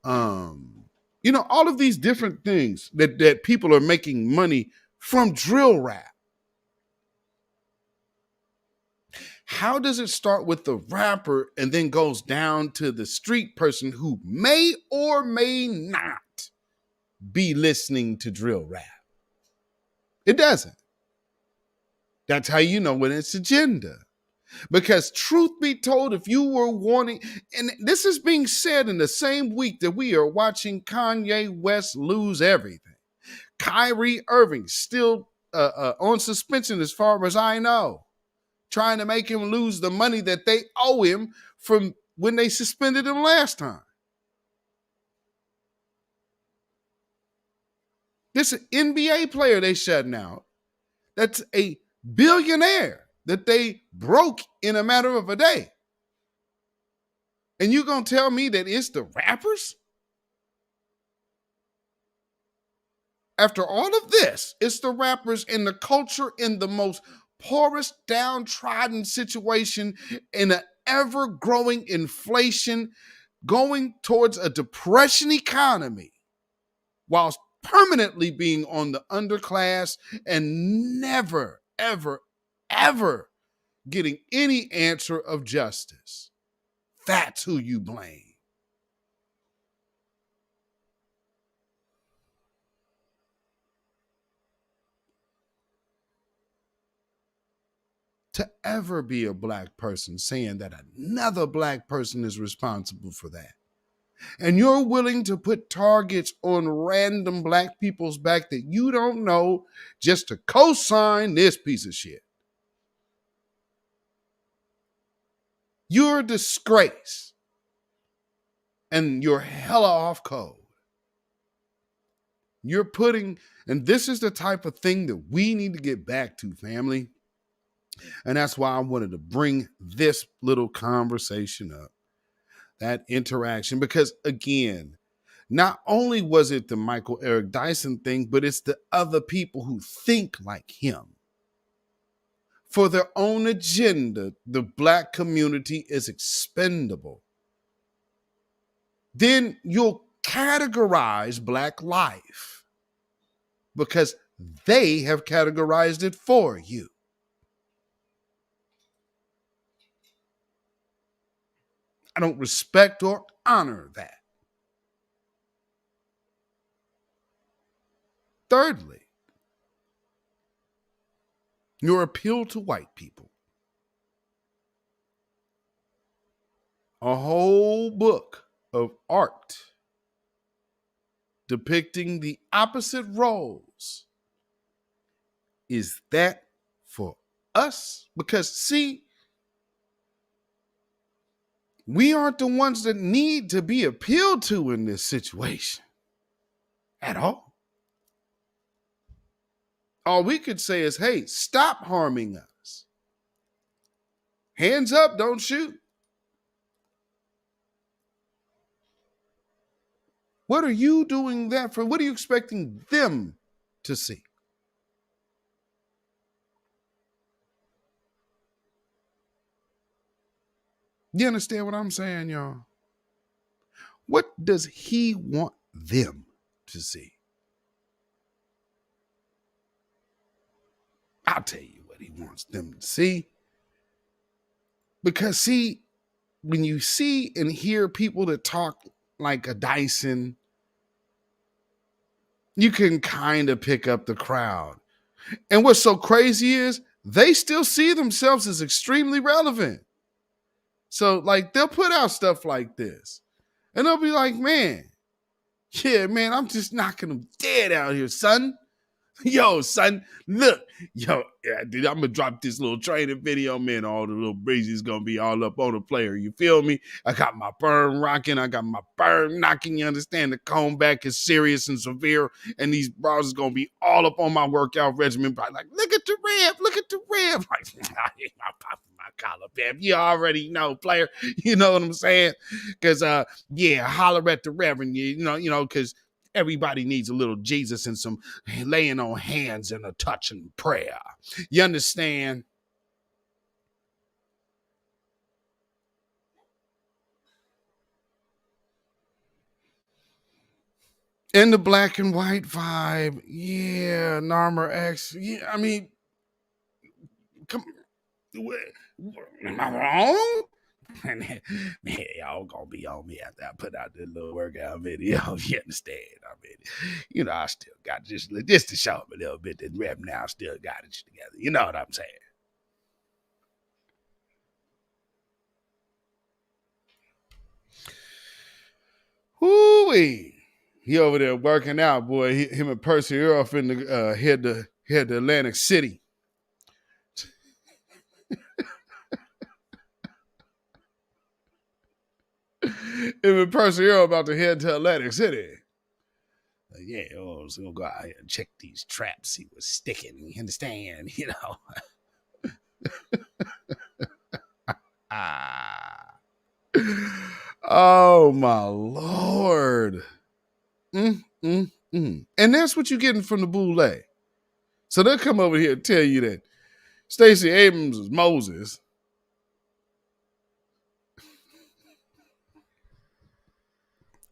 Speaker 5: all of these different things that people are making money from drill rap. How does it start with the rapper and then goes down to the street person who may or may not be listening to drill rap? It doesn't. That's how you know when it's agenda. Because truth be told, if you were wanting, and this is being said in the same week that we are watching Kanye West lose everything. Kyrie Irving still on suspension as far as I know, trying to make him lose the money that they owe him from when they suspended him last time. This is an NBA player they shutting out. That's a billionaire that they broke in a matter of a day. And you gonna tell me that it's the rappers? After all of this, it's the rappers and the culture in the most poorest, downtrodden situation in an ever-growing inflation, going towards a depression economy, whilst permanently being on the underclass and never, ever, ever getting any answer of justice. That's who you blame. To ever be a black person saying that another black person is responsible for that. And you're willing to put targets on random black people's back that you don't know just to co-sign this piece of shit. You're a disgrace. And you're hella off code. You're putting, and this is the type of thing that we need to get back to, family. And that's why I wanted to bring this little conversation up, that interaction, because again, not only was it the Michael Eric Dyson thing, but it's the other people who think like him. For their own agenda, the black community is expendable. Then you'll categorize black life because they have categorized it for you. I don't respect or honor that. Thirdly, your appeal to white people. A whole book of art depicting the opposite roles. Is that for us? Because, see, we aren't the ones that need to be appealed to in this situation at all. All we could say is, hey, stop harming us. Hands up, don't shoot. What are you doing that for? What are you expecting them to see? You understand what I'm saying, y'all? What does he want them to see? I'll tell you what he wants them to see. Because, see, when you see and hear people that talk like a Dyson, you can kind of pick up the crowd. And what's so crazy is they still see themselves as extremely relevant. So, like, they'll put out stuff like this. And they'll be like, man, Yeah, man, I'm just knocking them dead out here, son. Yo, son, look. Yo, yeah, dude, I'm going to drop this little training video, man. All the little breezes going to be all up on the player. You feel me? I got my burn rocking. I got my burn knocking. You understand? The cone back is serious and severe. And these bras is going to be all up on my workout regimen. But like, look at the rev. Look at the rev. Like, I'm popping my collar, fam. You already know, player. You know what I'm saying? Because, yeah, holler at the reverend. You know, because everybody needs a little Jesus and some laying on hands and a touch and prayer. You understand? In the black and white vibe, yeah, Narmer X. Yeah, I mean, come, am I wrong? Man, y'all gonna be on me after I put out this little workout video. You understand? I mean, you know, I still got just to show them a little bit that rep now still got it together. You know what I'm saying? Whoo-wee. He over there working out, boy. Him and Percy Earl finna head to Atlantic City. Him and Percy Earl about to head to Atlantic City. Yeah, so we'll go out here and check these traps, see what's sticking. You understand? You know. Oh my Lord. And that's what you're getting from the boule. So they'll come over here and tell you that Stacey Abrams is Moses.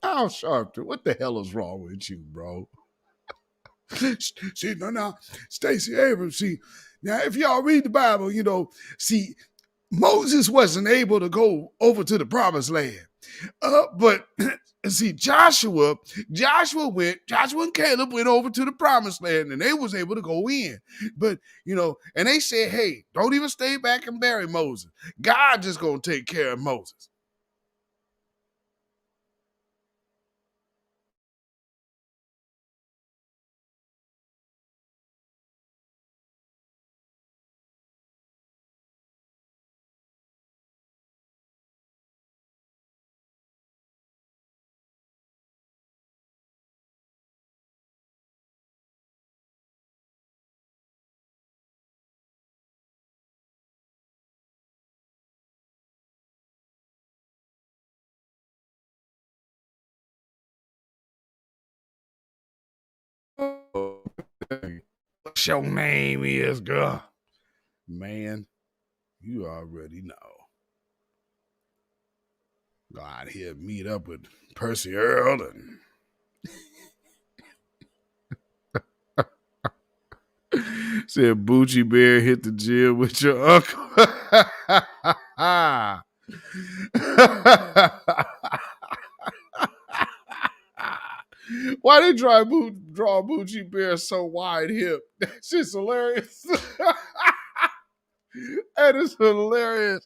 Speaker 5: Al Sharpton, what the hell is wrong with you, bro? See, now, Stacey Abrams, see, now if y'all read the Bible, you know, see, Moses wasn't able to go over to the promised land. But see, Joshua and Caleb went over to the promised land and they was able to go in. But, you know, and they said, hey, don't even stay back and bury Moses. God just gonna take care of Moses. What's your name is, girl? Man, you already know. Go out here, meet up with Percy Earl and said Bucci Bear hit the gym with your uncle. Why they draw Bucci Bear so wide hip? That's just hilarious. That is hilarious.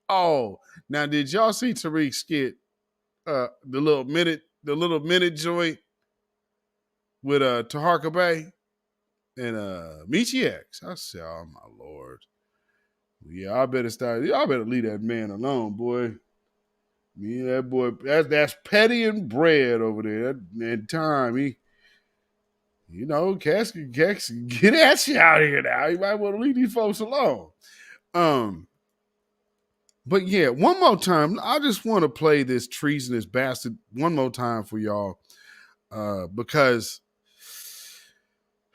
Speaker 5: Oh, now did y'all see Tariq skit? The little minute joint with Taharka Bay and Michi X. I said, oh my Lord. Yeah, I better start. Y'all better leave that man alone, boy. Me and that boy, that's petty and bread over there. That time, he, you know, Cass, get that shit out of here now. You might want to leave these folks alone. But yeah, one more time, I just want to play this treasonous bastard one more time for y'all, because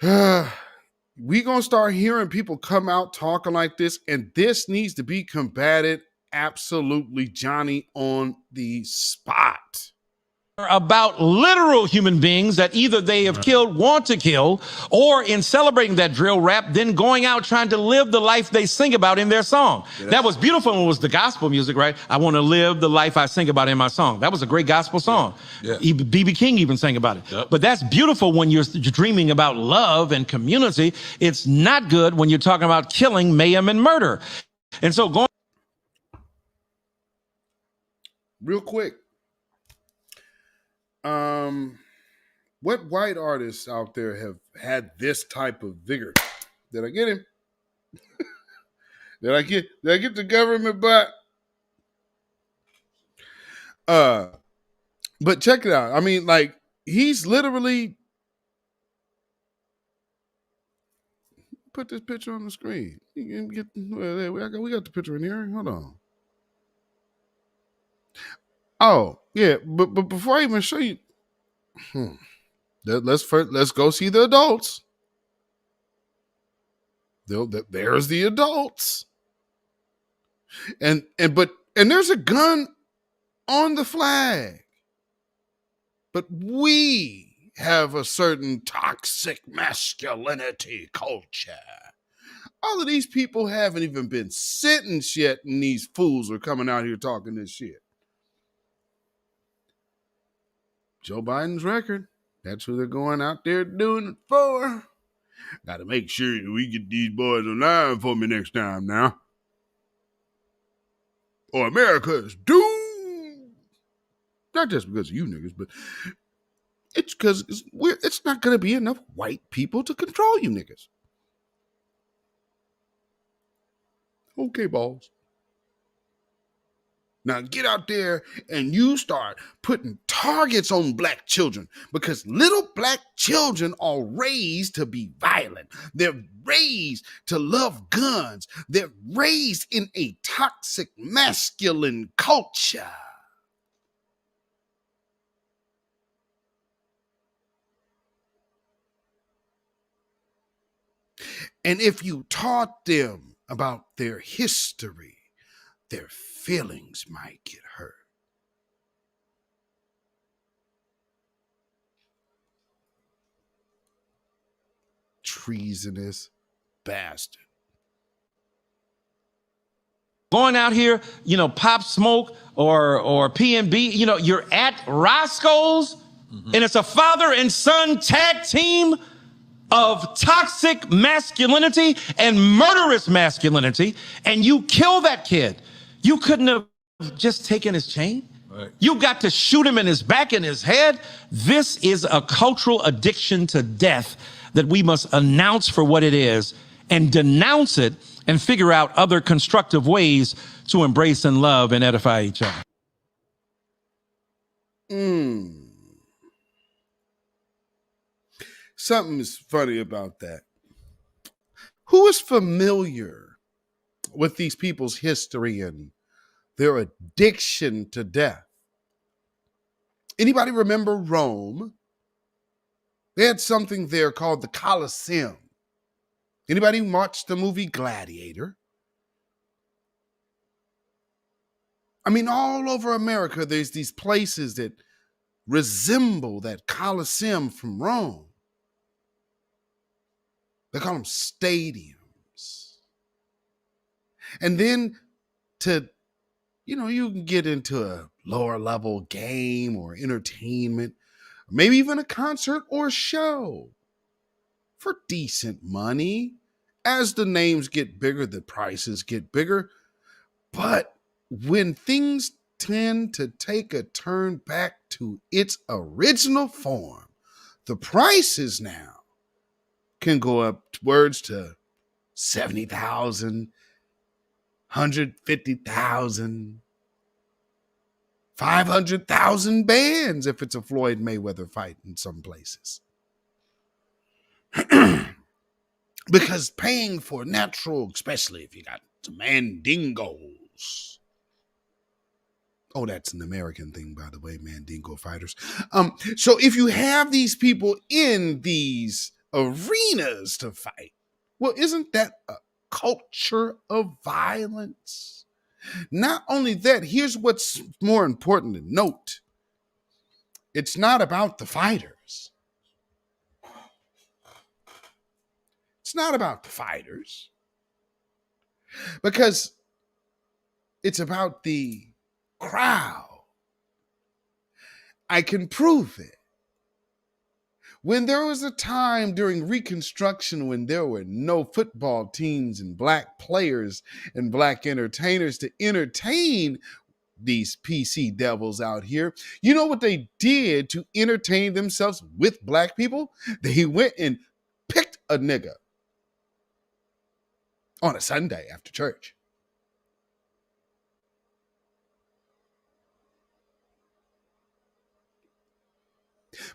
Speaker 5: we gonna start hearing people come out talking like this, and this needs to be combated absolutely, Johnny, on the spot.
Speaker 19: About literal human beings that either they have killed, want to kill, or in celebrating that drill rap, then going out trying to live the life they sing about in their song. That was beautiful when it was the gospel music, right? I want to live the life I sing about in my song. That was a great gospel song. B.B. King even sang about it. But that's beautiful when you're dreaming about love and community. It's not good when you're talking about killing, mayhem, and murder. And so going...
Speaker 5: real quick. What white artists out there have had this type of vigor? Did I get him? Did I get the government butt? But check it out. I mean, like, he's literally put this picture on the screen. You can get, we got the picture in here. Hold on. Oh, yeah, but before I even show you, let's go see the adults. There's the adults. And there's a gun on the flag. But we have a certain toxic masculinity culture. All of these people haven't even been sentenced yet, and these fools are coming out here talking this shit. Joe Biden's record. That's who they're going out there doing it for. Got to make sure that we get these boys alive for me next time now. Or America is doomed. Not just because of you niggas, but it's because it's not going to be enough white people to control you niggas. Okay, balls. Now get out there and you start putting targets on black children, because little black children are raised to be violent. They're raised to love guns. They're raised in a toxic masculine culture. And if you taught them about their history, their feelings might get hurt. Treasonous bastard.
Speaker 19: Going out here, Pop Smoke or PNB, you're at Roscoe's, and it's a father and son tag team of toxic masculinity and murderous masculinity, and you kill that kid. You couldn't have just taken his chain. Right. You got to shoot him in his back and his head. This is a cultural addiction to death that we must announce for what it is and denounce it and figure out other constructive ways to embrace and love and edify each other.
Speaker 5: Something is funny about that. Who is familiar with these people's history and their addiction to death? Anybody remember Rome? They had something there called the Colosseum. Anybody watch the movie Gladiator? I mean, all over America, there's these places that resemble that Colosseum from Rome. They call them stadiums. And then you can get into a lower level game or entertainment, maybe even a concert or show for decent money. As the names get bigger, the prices get bigger. But when things tend to take a turn back to its original form, the prices now can go upwards to 70,000, 150,000, 500,000 bands if it's a Floyd Mayweather fight in some places. Because paying for natural, especially if you got some mandingos. Oh, that's an American thing, by the way, mandingo fighters. So if you have these people in these arenas to fight, well, isn't that a culture of violence? Not only that, here's what's more important to note. It's not about the fighters. It's not about the fighters. Because it's about the crowd. I can prove it. When there was a time during Reconstruction when there were no football teams and black players and black entertainers to entertain these PC devils out here. You know what they did to entertain themselves with black people? They went and picked a nigga on a Sunday after church.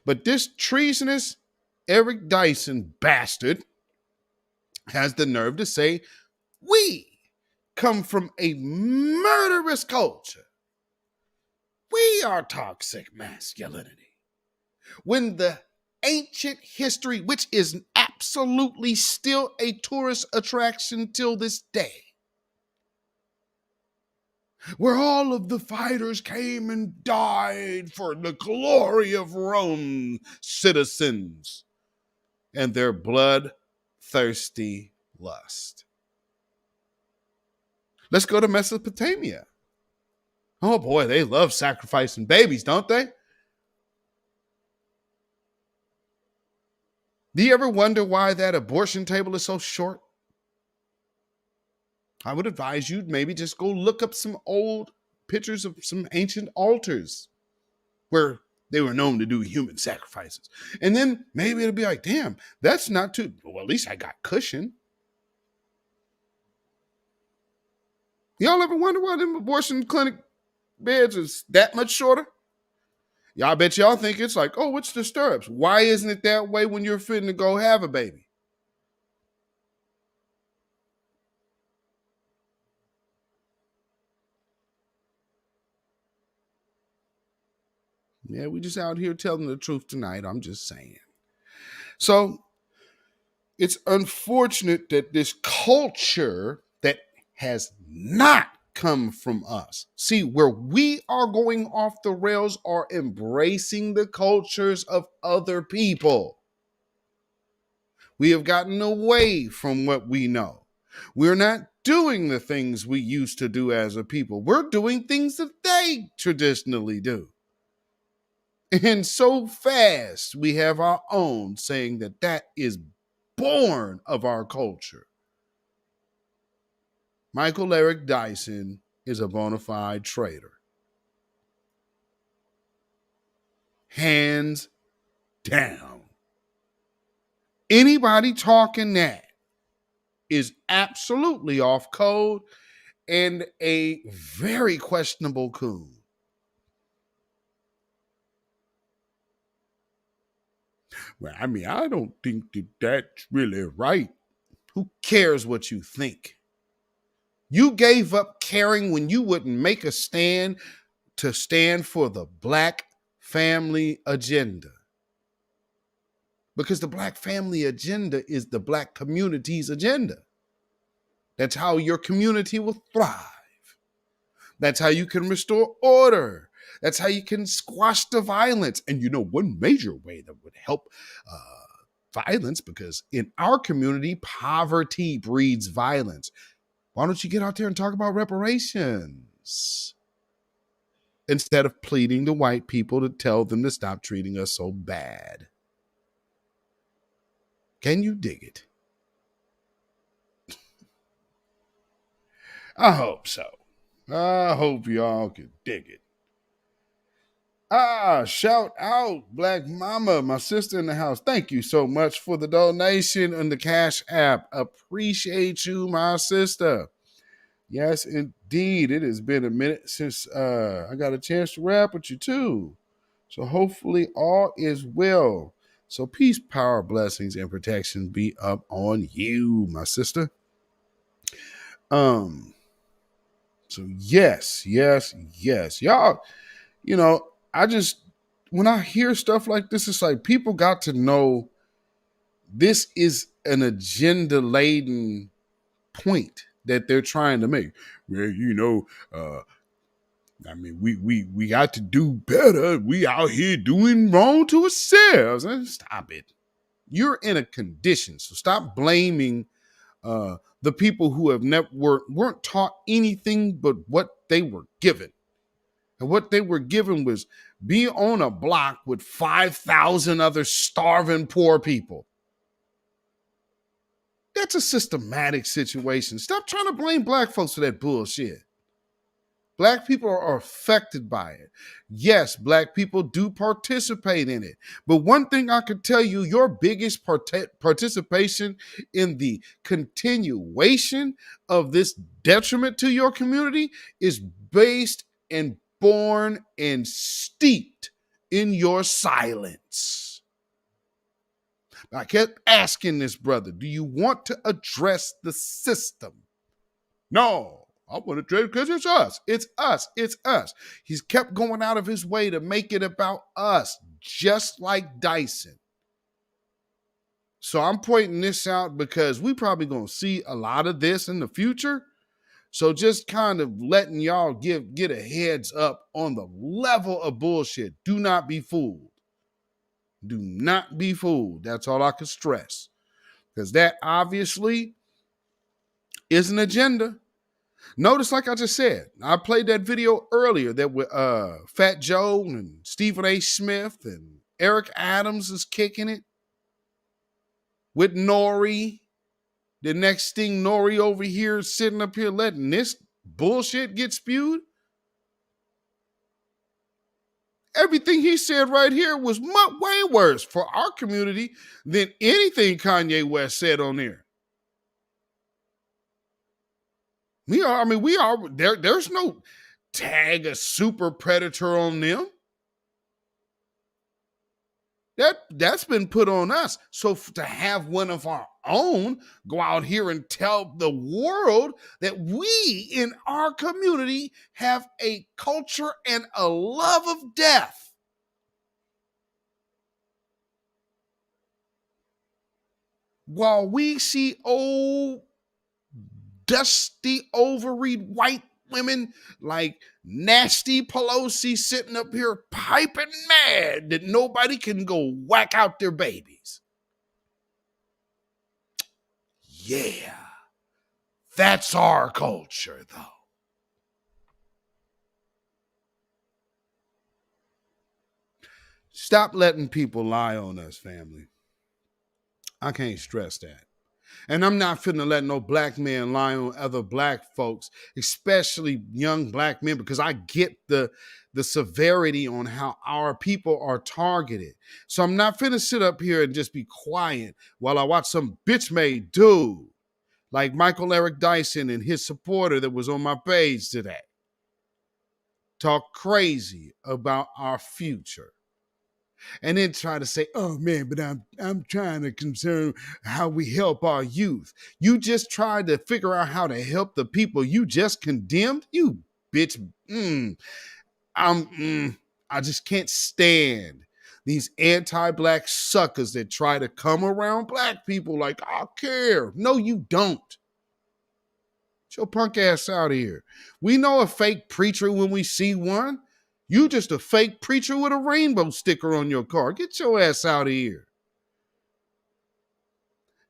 Speaker 5: But this treasonous Eric Dyson bastard has the nerve to say, we come from a murderous culture. We are toxic masculinity. When the ancient history, which is absolutely still a tourist attraction till this day, where all of the fighters came and died for the glory of Rome citizens and their bloodthirsty lust. Let's go to Mesopotamia. Oh boy, they love sacrificing babies, don't they? Do you ever wonder why that abortion table is so short? I would advise you maybe just go look up some old pictures of some ancient altars where they were known to do human sacrifices. And then maybe it'll be like, damn, that's not too, well, at least I got cushion. Y'all ever wonder why them abortion clinic beds is that much shorter? Y'all bet y'all think it's like, oh, it's the stirrups. Why isn't it that way when you're fitting to go have a baby? Yeah, we just out here telling the truth tonight. I'm just saying. So it's unfortunate that this culture that has not come from us. See, where we are going off the rails are embracing the cultures of other people. We have gotten away from what we know. We're not doing the things we used to do as a people. We're doing things that they traditionally do. And so fast, we have our own saying that that is born of our culture. Michael Eric Dyson is a bona fide traitor. Hands down. Anybody talking that is absolutely off code and a very questionable coon. Well, I mean, I don't think that that's really right. Who cares what you think? You gave up caring when you wouldn't make a stand to stand for the Black family agenda. Because the Black family agenda is the Black community's agenda. That's how your community will thrive. That's how you can restore order. That's how you can squash the violence. And you know, one major way that would help violence, because in our community, poverty breeds violence. Why don't you get out there and talk about reparations instead of pleading to white people to tell them to stop treating us so bad? Can you dig it? I hope so. I hope y'all can dig it. Shout out Black Mama, my sister in the house. Thank you so much for the donation on the Cash App. Appreciate you, my sister. Yes, indeed. It has been a minute since I got a chance to rap with you too. So hopefully all is well. So peace, power, blessings, and protection be up on you, my sister. So yes. Y'all, you know, when I hear stuff like this, it's like people got to know this is an agenda-laden point that they're trying to make. Well, you know, I mean, we got to do better. We out here doing wrong to ourselves. Stop it. You're in a condition, so stop blaming the people who have weren't taught anything but what they were given. And what they were given was be on a block with 5,000 other starving poor people. That's a systematic situation. Stop trying to blame black folks for that bullshit. Black people are affected by it. Yes, black people do participate in it. But one thing I can tell you, your biggest participation in the continuation of this detriment to your community is based and born and steeped in your silence. I kept asking this brother, do you want to address the system? No. I want to trade because it's us. It's us. It's us. He's kept going out of his way to make it about us, just like Dyson. So I'm pointing this out because we probably going to see a lot of this in the future. So just kind of letting y'all get a heads up on the level of bullshit. Do not be fooled. Do not be fooled. That's all I can stress. Because that obviously is an agenda. Notice, like I just said, I played that video earlier that with Fat Joe and Stephen A. Smith and Eric Adams is kicking it with Nori. The next thing, Nori over here sitting up here letting this bullshit get spewed. Everything he said right here was way worse for our community than anything Kanye West said on there. We are there's no tag a super predator on them. That's been put on us. So to have one of our own go out here and tell the world that we in our community have a culture and a love of death. While we see old dusty, overread white women like nasty Pelosi sitting up here piping mad that nobody can go whack out their babies. Yeah, that's our culture, though. Stop letting people lie on us, family. I can't stress that. And I'm not finna let no black man lie on other black folks, especially young black men, because I get the severity on how our people are targeted. So I'm not finna sit up here and just be quiet while I watch some bitch-made dude like Michael Eric Dyson and his supporter that was on my page today talk crazy about our future. And then try to say, oh man, but I'm trying to concern how we help our youth. You just tried to figure out how to help the people you just condemned? You bitch. I just can't stand these anti-black suckers that try to come around black people like, I care. No, you don't. Get your punk ass out of here. We know a fake preacher when we see one. You just a fake preacher with a rainbow sticker on your car. Get your ass out of here.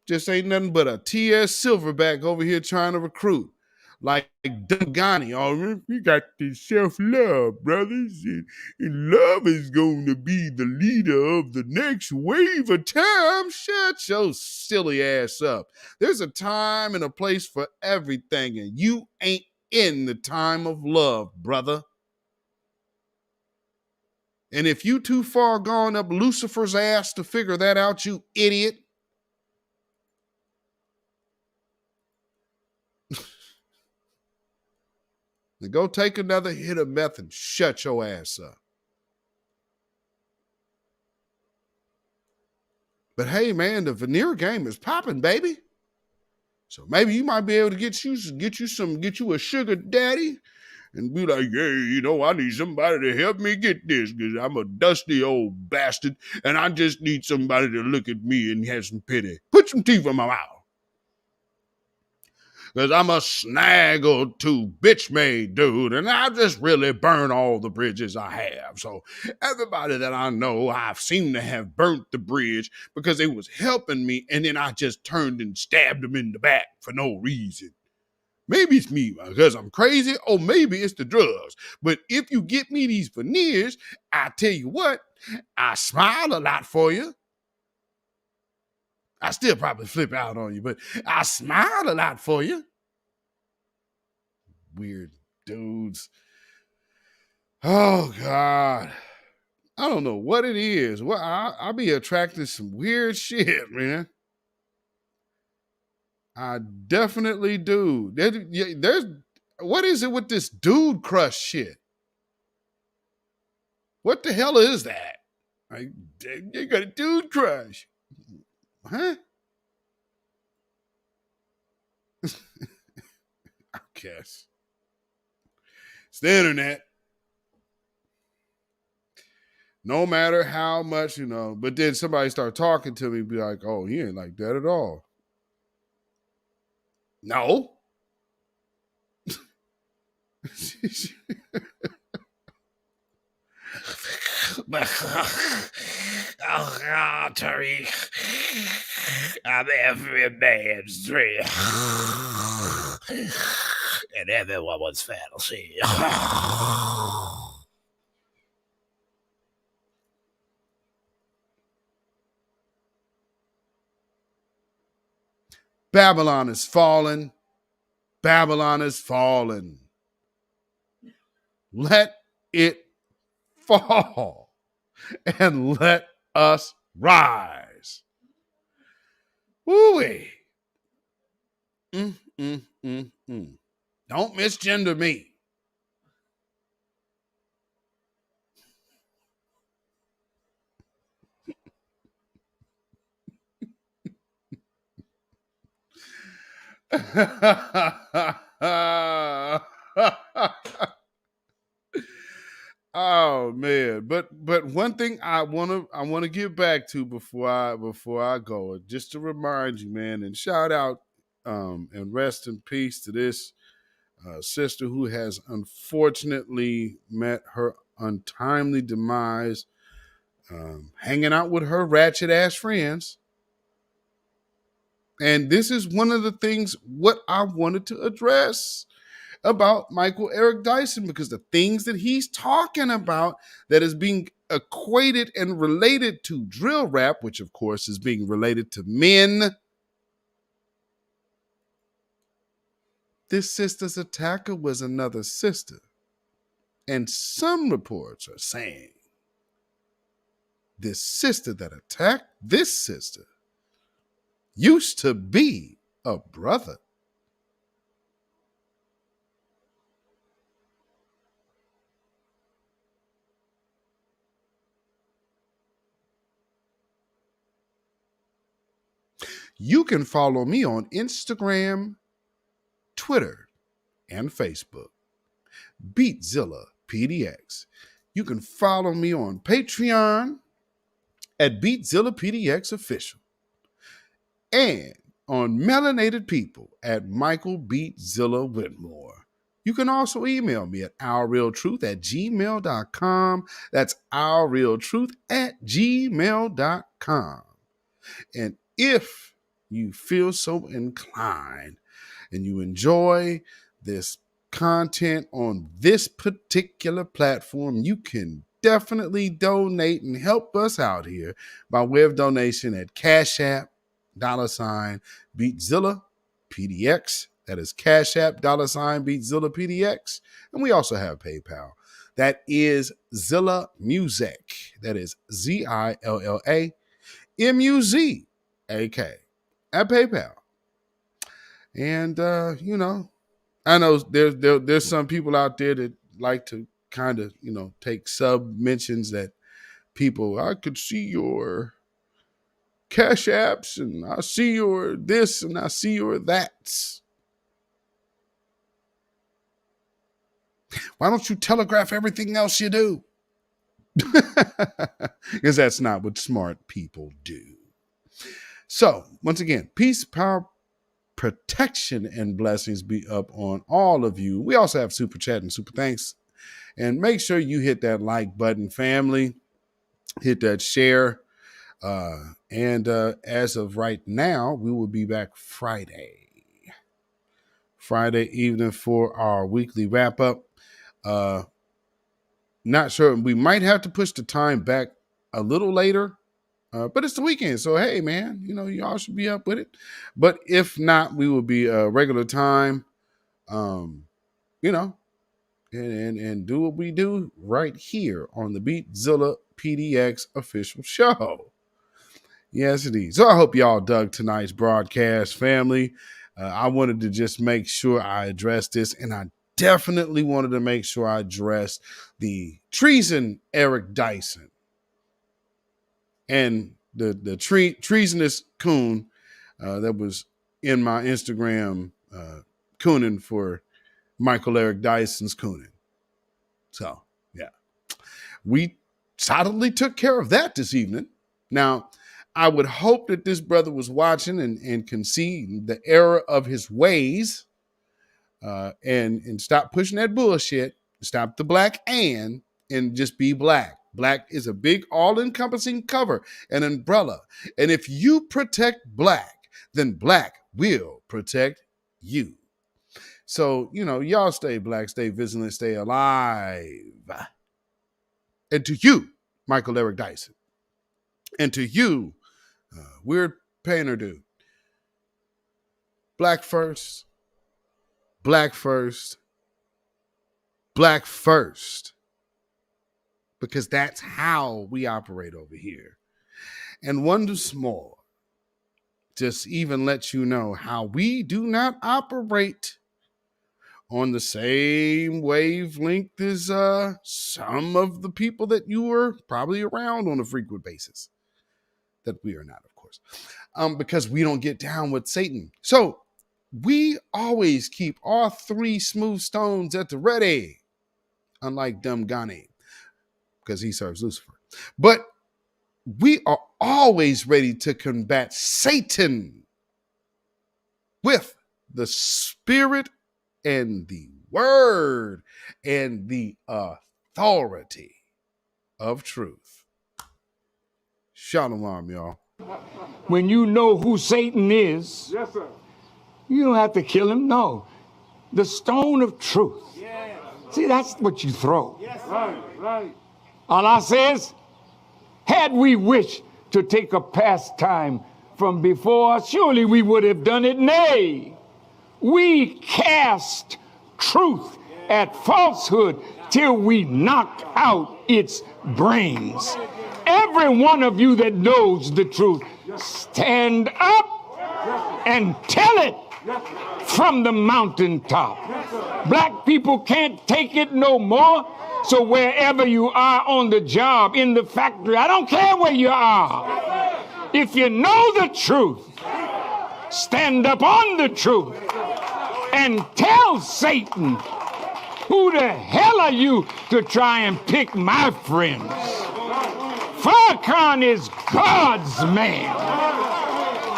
Speaker 5: Just ain't nothing but a TS Silverback over here trying to recruit. Like Dungani. Oh, we got this self-love, brothers. And love is going to be the leader of the next wave of time. Shut your silly ass up. There's a time and a place for everything, and you ain't in the time of love, brother. And if you too far gone up Lucifer's ass to figure that out, you idiot. Then go take another hit of meth and shut your ass up. But hey, man, the veneer game is popping, baby. So maybe you might be able to get you a sugar daddy and be like, hey, I need somebody to help me get this because I'm a dusty old bastard and I just need somebody to look at me and have some pity. Put some teeth in my mouth. Because I'm a snaggle to bitch-made dude and I just really burn all the bridges I have. So everybody that I know, I've seemed to have burnt the bridge because it was helping me and then I just turned and stabbed them in the back for no reason. Maybe it's me because I'm crazy, or maybe it's the drugs. But if you get me these veneers, I tell you what, I smile a lot for you. I still probably flip out on you, but I smile a lot for you. Weird dudes. Oh God. I don't know what it is. Well, I be attracting some weird shit, man. I definitely do. There's what is it with this dude crush shit? What the hell is that? Like, you got a dude crush. Huh? I guess. It's the internet. No matter how much, but then somebody start talking to me, be like, oh, he ain't like that at all. No.
Speaker 12: Oh, Tariq, I'm every man's dream and every woman's fantasy.
Speaker 5: Babylon is fallen. Babylon is fallen. Let it fall and let us rise. Woo-wee. Don't misgender me. Oh man, but one thing I wanna get back to before I go, just to remind you, man, and shout out and rest in peace to this sister who has unfortunately met her untimely demise, hanging out with her ratchet ass friends. And this is one of the things what I wanted to address about Michael Eric Dyson, because the things that he's talking about that is being equated and related to drill rap, which of course is being related to men. This sister's attacker was another sister. And some reports are saying this sister that attacked this sister used to be a brother. You can follow me on Instagram, Twitter, and Facebook. beatzillapdx. You can follow me on Patreon at beatzillapdx official. And on Melanated People at Michael Beatzilla Whitmore. You can also email me at ourrealtruth@gmail.com. That's ourrealtruth@gmail.com. And if you feel so inclined and you enjoy this content on this particular platform, you can definitely donate and help us out here by way of donation at CashApp, $Beatzilla PDX. That is Cash App, $Beatzilla PDX. And we also have PayPal. That is Zilla Music. That is ZILLAMUZAK at PayPal. And I know there's some people out there that like to kind of, take sub mentions that people, I could see your Cash Apps and I see your this and I see your that. Why don't you telegraph everything else you do? Because that's not what smart people do. So, once again, peace, power, protection, and blessings be up on all of you. We also have super chat and super thanks. And make sure you hit that like button, family. Hit that share. And as of right now, we will be back Friday evening for our weekly wrap up. Not sure. We might have to push the time back a little later, but it's the weekend. So, hey, man, y'all should be up with it. But if not, we will be a regular time. And and do what we do right here on the beatzillapdx official show. Yes, indeed. So I hope y'all dug tonight's broadcast, family. I wanted to just make sure I addressed this, and I definitely wanted to make sure I addressed the treason Eric Dyson and the treasonous coon that was in my Instagram cooning for Michael Eric Dyson's cooning. So, yeah. We solidly took care of that this evening. Now, I would hope that this brother was watching and can see the error of his ways and stop pushing that bullshit, stop the black and just be black. Black is a big all-encompassing cover, an umbrella. And if you protect black, then black will protect you. So, y'all stay black, stay vigilant, stay alive. And to you, Michael Eric Dyson, and to you, Weird Painter Dude, black first, black first, black first. Because that's how we operate over here. And once more, just even let you know how we do not operate on the same wavelength as some of the people that you are probably around on a frequent basis. That we are not, of course, because we don't get down with Satan. So we always keep all three smooth stones at the ready, unlike Dumb Ghani, because he serves Lucifer. But we are always ready to combat Satan with the spirit and the word and the authority of truth. Shalom, y'all.
Speaker 20: When you know who Satan is, yes, sir, you don't have to kill him. No. The stone of truth. Yes. See, that's what you throw. Yes, right. Allah says, had we wished to take a pastime from before, surely we would have done it. Nay, we cast truth at falsehood till we knock out its brains. Every one of you that knows the truth, stand up and tell it from the mountaintop. Black people can't take it no more. So wherever you are on the job, in the factory, I don't care where you are. If you know the truth, stand up on the truth and tell Satan, who the hell are you to try and pick my friends? Farrakhan is God's man,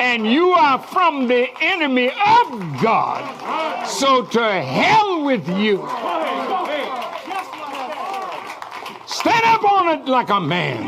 Speaker 20: and you are from the enemy of God. So to hell with you. Stand up on it like a man.